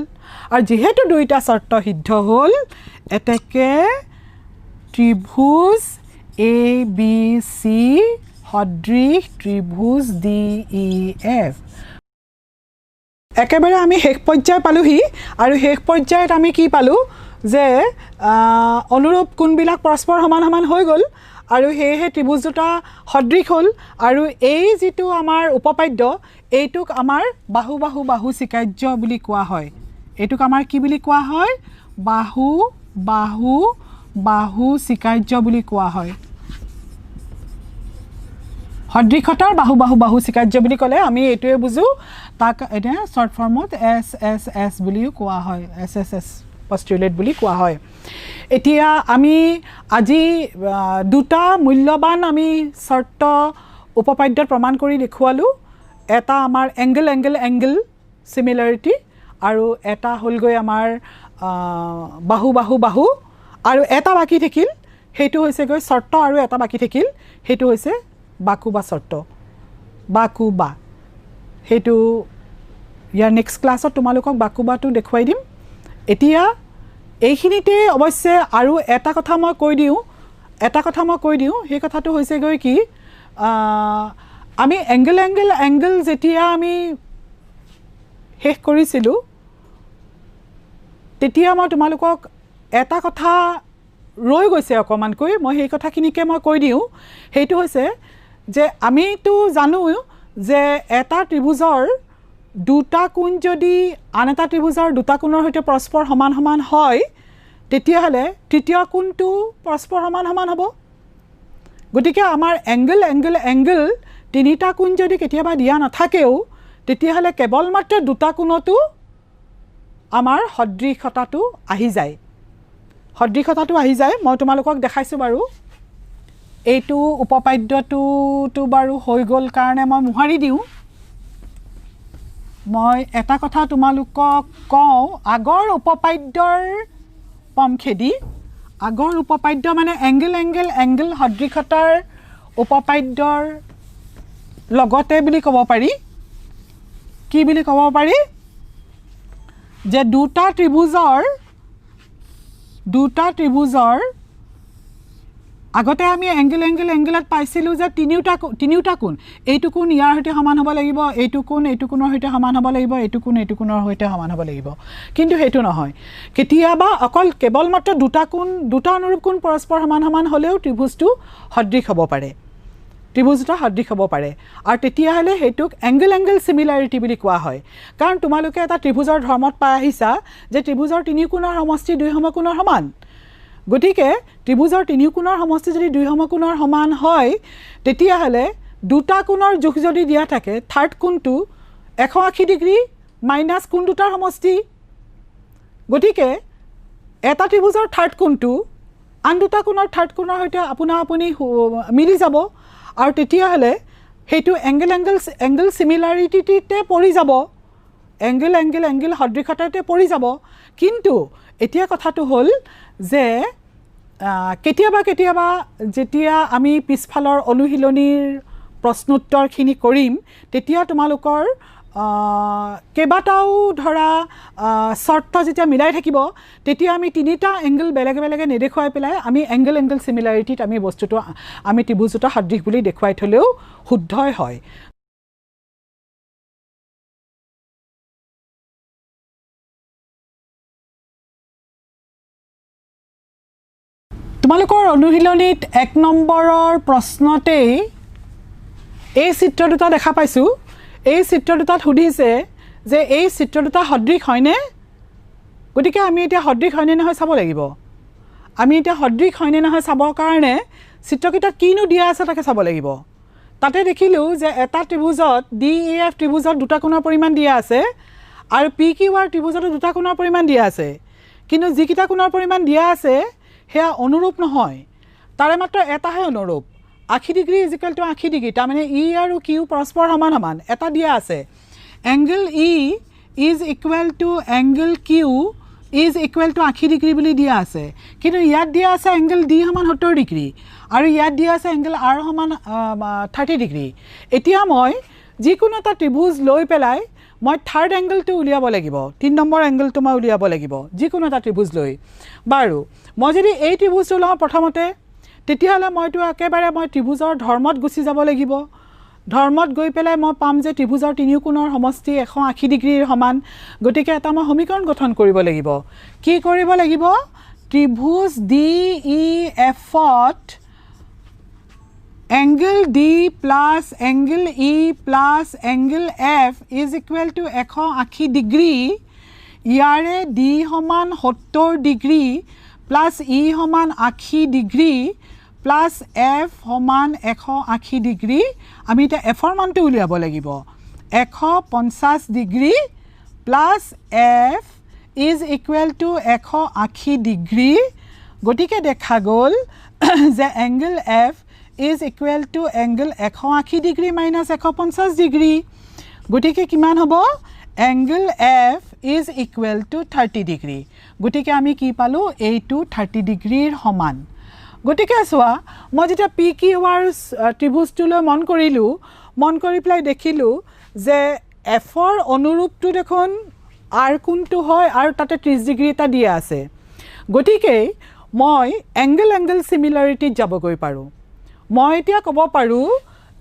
Speaker 1: আৰু যিহেতু দুইটা চৰ্ত সিদ্ধ হ'ল এতেকে ত্ৰিভুজ এ বি চি সদৃশ ত্ৰিভুজ ডি ই এফ একেবাৰে আমি শেষ পৰ্যায় পালোহি আৰু শেষ পৰ্যায়ত আমি কি পালোঁ যে অনুৰূপ কোণবিলাক পৰস্পৰ সমান সমান হৈ গ'ল আৰু সেয়েহে ত্ৰিভুজ দুটা সদৃশ হ'ল আৰু এই যিটো আমাৰ উপপাদ্য এইটোক আমাৰ বাহু বাহু বাহু স্বীকাৰ্য বুলি কোৱা হয় এইটোক আমাৰ কি বুলি কোৱা হয় বাহু বাহু বাহু স্বীকাৰ্য বুলি কোৱা হয় সদৃশতাৰ বাহু বাহু বাহু স্বীকাৰ্য বুলি ক'লে আমি এইটোৱে বুজোঁ তাক এতিয়া শ্বৰ্ট ফৰ্মত এছ এছ এছ বুলিও কোৱা হয় এছ এছ এছ পষ্টুলেট বুলি কোৱা হয় এতিয়া আমি আজি দুটা মূল্যৱান আমি চৰ্ত উপপাদ্যত প্ৰমাণ কৰি দেখুৱালোঁ এটা আমাৰ এংগল এংগল এংগল চিমিলাৰিটি আৰু এটা হ'লগৈ আমাৰ বাহু বাহু বাহু আৰু এটা বাকী থাকিল সেইটো হৈছেগৈ চৰ্ত আৰু এটা বাকী থাকিল সেইটো হৈছে বাকু বা চৰ্ত বাকু বা সেইটো ইয়াৰ নেক্সট ক্লাছত তোমালোকক বাকু বাটো দেখুৱাই দিম এতিয়া এইখিনিতে অৱশ্যে আৰু এটা কথা মই কৈ দিওঁ সেই কথাটো হৈছেগৈ কি আমি এংগল এংগল এংগল যেতিয়া আমি শেষ কৰিছিলোঁ তেতিয়া মই তোমালোকক এটা কথা ৰৈ গৈছে অকণমানকৈ মই সেই কথাখিনিকে মই কৈ দিওঁ সেইটো হৈছে যে আমিতো জানো যে এটা ত্ৰিভুজৰ দুটা কোণ যদি আন এটা ত্ৰিভুজৰ দুটা কোণৰ সৈতে পৰস্পৰ সমান সমান হয় তেতিয়াহ'লে তৃতীয় কোণটো পৰস্পৰ সমান সমান হ'ব গতিকে আমাৰ এংগল এংগল এংগল তিনিটা কোণ যদি কেতিয়াবা দিয়া নাথাকেও তেতিয়াহ'লে কেৱল মাত্ৰ দুটা কোণতো আমাৰ সদৃশতাটো আহি যায় মই তোমালোকক দেখাইছোঁ বাৰু এইটো উপপাদ্যটো বাৰু হৈ গ'ল কাৰণে মই মোহাৰি দিওঁ মই এটা কথা তোমালোকক কওঁ আগৰ উপপাদ্যৰ পমখেদি আগৰ উপপাদ্য মানে এংগল এংগল এংগল সদৃশতাৰ উপপাদ্যৰ লগতে বুলি ক'ব পাৰি কি বুলি ক'ব পাৰি যে দুটা ত্ৰিভুজৰ আগতে আমি এংগল এংগল এংগলত পাইছিলোঁ যে তিনিওটা কোণ এইটো কোণ ইয়াৰ সৈতে সমান হ'ব লাগিব এইটো কোণ এইটো কোণৰ সৈতে সমান হ'ব লাগিব এইটো কোণ এইটো কোণৰ সৈতে সমান হ'ব লাগিব কিন্তু সেইটো নহয় কেতিয়াবা অকল কেৱল মাত্ৰ দুটা অনুৰূপ কোণ পৰস্পৰ সমান সমান হ'লেও ত্ৰিভুজটো সদৃশ হ'ব পাৰে আৰু তেতিয়াহ'লে সেইটোক এংগল এংগল চিমিলাৰিটি বুলি কোৱা হয় কাৰণ তোমালোকে এটা ত্ৰিভুজৰ ধৰ্মত পাই আহিছা যে ত্ৰিভুজৰ তিনি কোণৰ সমষ্টি দুই সমকোণৰ সমান গতিকে ত্ৰিভুজৰ তিনি কোণৰ সমষ্টি যদি দুই সমকোণৰ সমান হয় তেতিয়াহ'লে দুটা কোণৰ জোখ যদি দিয়া থাকে থাৰ্ড কোণটো 180 ডিগ্ৰী মাইনাছ কোণ দুটাৰ সমষ্টি গতিকে এটা ত্ৰিভুজৰ থাৰ্ড কোণটো আন দুটা কোণৰ থাৰ্ড কোণৰ সৈতে আপুনি মিলি যাব আৰু তেতিয়াহ'লে সেইটো এংগল এংগল এংগল চিমিলাৰিটিতে পৰি যাব এংগল এংগল এংগল সদৃশতাতে পৰি যাব কিন্তু এতিয়া কথাটো হ'ল যে কেতিয়াবা যেতিয়া আমি পিছফালৰ অনুশীলনীৰ প্ৰশ্নোত্তৰখিনি কৰিম তেতিয়া তোমালোকৰ কেইবাটাও ধৰা শৰ্ত যেতিয়া মিলাই থাকিব তেতিয়া আমি তিনিটা এংগল বেলেগে বেলেগে নেদেখুৱাই পেলাই আমি এংগল সিমিলাৰিটিত আমি বস্তুটো আমি ত্ৰিভুজ দুটা সদৃশ বুলি দেখুৱাই থলেও শুদ্ধই হয় তোমালোকৰ অনুশীলনীত 1 নম্বৰৰ প্ৰশ্নতেই এই চিত্ৰ দুটা দেখা পাইছো এই চিত্ৰ দুটাত সুধিছে যে এই চিত্ৰ দুটা সদৃশ হয়নে গতিকে আমি এটা সদৃশ হয়নে নহয় চাব লাগিব আমি এটা সদৃশ হয়নে নহয় চাবৰ কাৰণে চিত্ৰকিটা কিনো দিয়া আছে তাকে চাব লাগিব তাতে দেখিলো যে এটা ত্ৰিভুজত DEF ত্ৰিভুজত দুটা কোণৰ পৰিমাণ দিয়া আছে আৰু PQR ত্ৰিভুজত দুটা কোণৰ পৰিমাণ দিয়া আছে কিন্তু যিকিটা কোণৰ পৰিমাণ দিয়া আছে হেয়া অনুৰূপ নহয় তাৰে মাত্ৰ এটাহে অনুৰূপ 80 ডিগ্ৰী = 80 ডিগ্ৰী তাৰ মানে E আৰু Q পৰস্পৰ সমান সমান এটা দিয়া আছে angle E is equal to angle Q is equal to 80 degree বুলি দিয়া আছে কিন্তু ইয়াত দিয়া আছে angle D সমান 70 ডিগ্ৰী আৰু ইয়াত দিয়া আছে angle R সমান 30 ডিগ্ৰী এতিয়া মই যিকোনো এটা ত্ৰিভুজ লৈ পেলাই মই থাৰ্ড এংগলটো উলিয়াব লাগিব 3 নম্বৰ এংগলটো মই উলিয়াব লাগিব যিকোনো এটা ত্ৰিভুজ লৈ বাৰু মই যদি এই ত্ৰিভুজটো লওঁ প্ৰথমতে তেতিয়াহলে মইটো একেবাৰে মই ত্ৰিভুজৰ ধৰ্মত গুছি যাব লাগিব ধৰ্মত গৈ পেলাই মই পাম যে ত্ৰিভুজৰ তিনিও কোণৰ সমষ্টি 180 ডিগ্ৰীৰ সমান গতিকে এটা মই সমীকৰণ গঠন কৰিব লাগিব কি কৰিব লাগিব ত্ৰিভুজ DEF to angle D plus angle E plus angle F is equal to 180 degree ইয়াৰে D সমান 70 ডিগ্ৰী plus E সমান 80 ডিগ্ৰী plus F সমান 180 ডিগ্ৰী আমি এটা F ৰ মানটো উলিয়াব লাগিব 150 degree plus F is equal to 180 degree গতিকে দেখা গ'ল যে angle F is equal to angle 180 degree minus 150 degree গতিকে কিমান হ'ব angle F is equal to 30 degree গতিকে আমি কি পালো এইটো 30 ডিগ্ৰীৰ সমান গতিকে সোৱা মই যেতিয়া PQR ত্ৰিভুজটোলৈ মন কৰি প্লাই দেখিলো যে F ৰ অনুৰূপটো দেখোন R কোণটো হয় আৰু তাতে 30 ডিগ্ৰী এটা দিয়া আছে গতিকে মই এংগল সিমিলাৰিটিত যাবগৈ পাৰো মই এতিয়া ক'ব পাৰো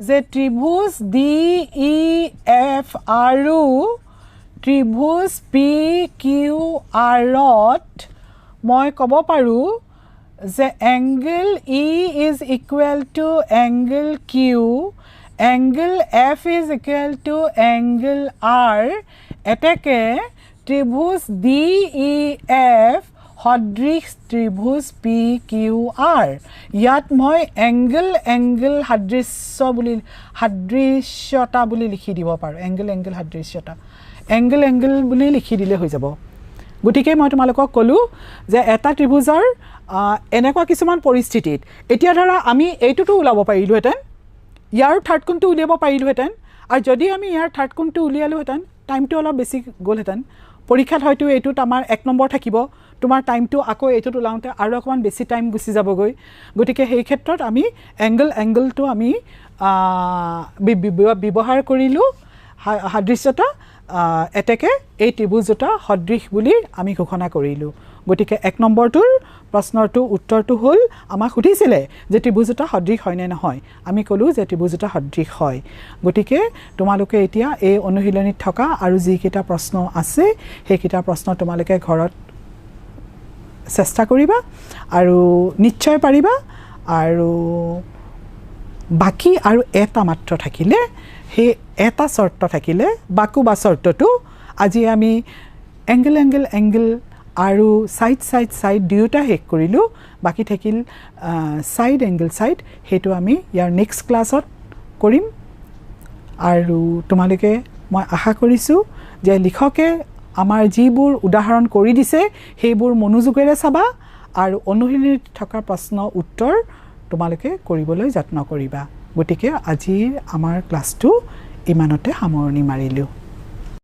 Speaker 1: যে ত্ৰিভুজ DEF আৰু ত্ৰিভুজ PQR ত মই ক'ব পাৰো যে angle E is equal to angle Q angle F is equal to angle R এতেকে ত্ৰিভুজ DEF সদৃশ ত্ৰিভুজ PQR ইয়াত মই angle সাদৃশ্যতা বুলি লিখি দিব পাৰো angle সাদৃশ্যতা angle বুলি লিখি দিলে হৈ যাব গতিকে মই তোমালোকক কলো যে এটা ত্ৰিভুজৰ এনেকুৱা কিছুমান পৰিস্থিতিত এতিয়া ধৰা আমি এইটোটো উলাব পাৰিলো হেতেন ইয়াৰ থাৰ্ড কোণটো উলিয়াব পাৰিলো হেতেন আৰু যদি আমি ইয়াৰ থাৰ্ড কোণটো উলিয়ালো হেতেন টাইমটো অলপ বেছি গ'ল হেতেন পৰীক্ষাত হয়তো এইটোত আমাৰ 1 নম্বৰ থাকিব তোমাৰ টাইমটো আকৌ এইটোত উলাওতে আৰু অকমান বেছি টাইম গুছি যাবগৈ গতিকে সেই ক্ষেত্ৰত আমি এংগলটো আমি ব্যৱহাৰ কৰিলো সাদৃশ্যতা এতেকে এই ত্ৰিভুজ দুটা সদৃশ বুলি আমি ঘোষণা কৰিলো গতিকে 1 নম্বৰটোৰ প্ৰশ্নটো উত্তৰটো হ'ল আমাক সুধিছিলে যে ত্ৰিভুজ দুটা সদৃশ হয় নে নহয় আমি কলো যে ত্ৰিভুজ দুটা সদৃশ হয় গতিকে তোমালোকে এতিয়া এই অনুশীলনীত থকা আৰু যিকেইটা প্ৰশ্ন আছে সেইকেইটা প্ৰশ্ন তোমালোকে ঘৰত চেষ্টা কৰিবা আৰু নিশ্চয় পাৰিবা আৰু বাকি আৰু এটা মাত্ৰ থাকিলে হে এটা শৰ্ত থাকিলে বাকু বা শৰ্তটো আজি আমি এংগল আৰু সাইড দুটা হেক কৰিলো বাকি থাকিল সাইড এংগল সাইড হেতু আমি ইয়াৰ নেক্সট ক্লাছত কৰিম আৰু তোমালোকে মই আশা কৰিছো যে লিখকে আমাৰ যিবোৰ উদাহৰণ কৰি দিছে সেইবোৰ মনোযোগেৰে চাবা আৰু অনুশীলনীত থকা প্ৰশ্ন উত্তৰ তোমালোকে কৰিবলৈ যত্ন কৰিবা গতিকে আজি আমাৰ ক্লাছটো ইমানতে সামৰণি মাৰিলো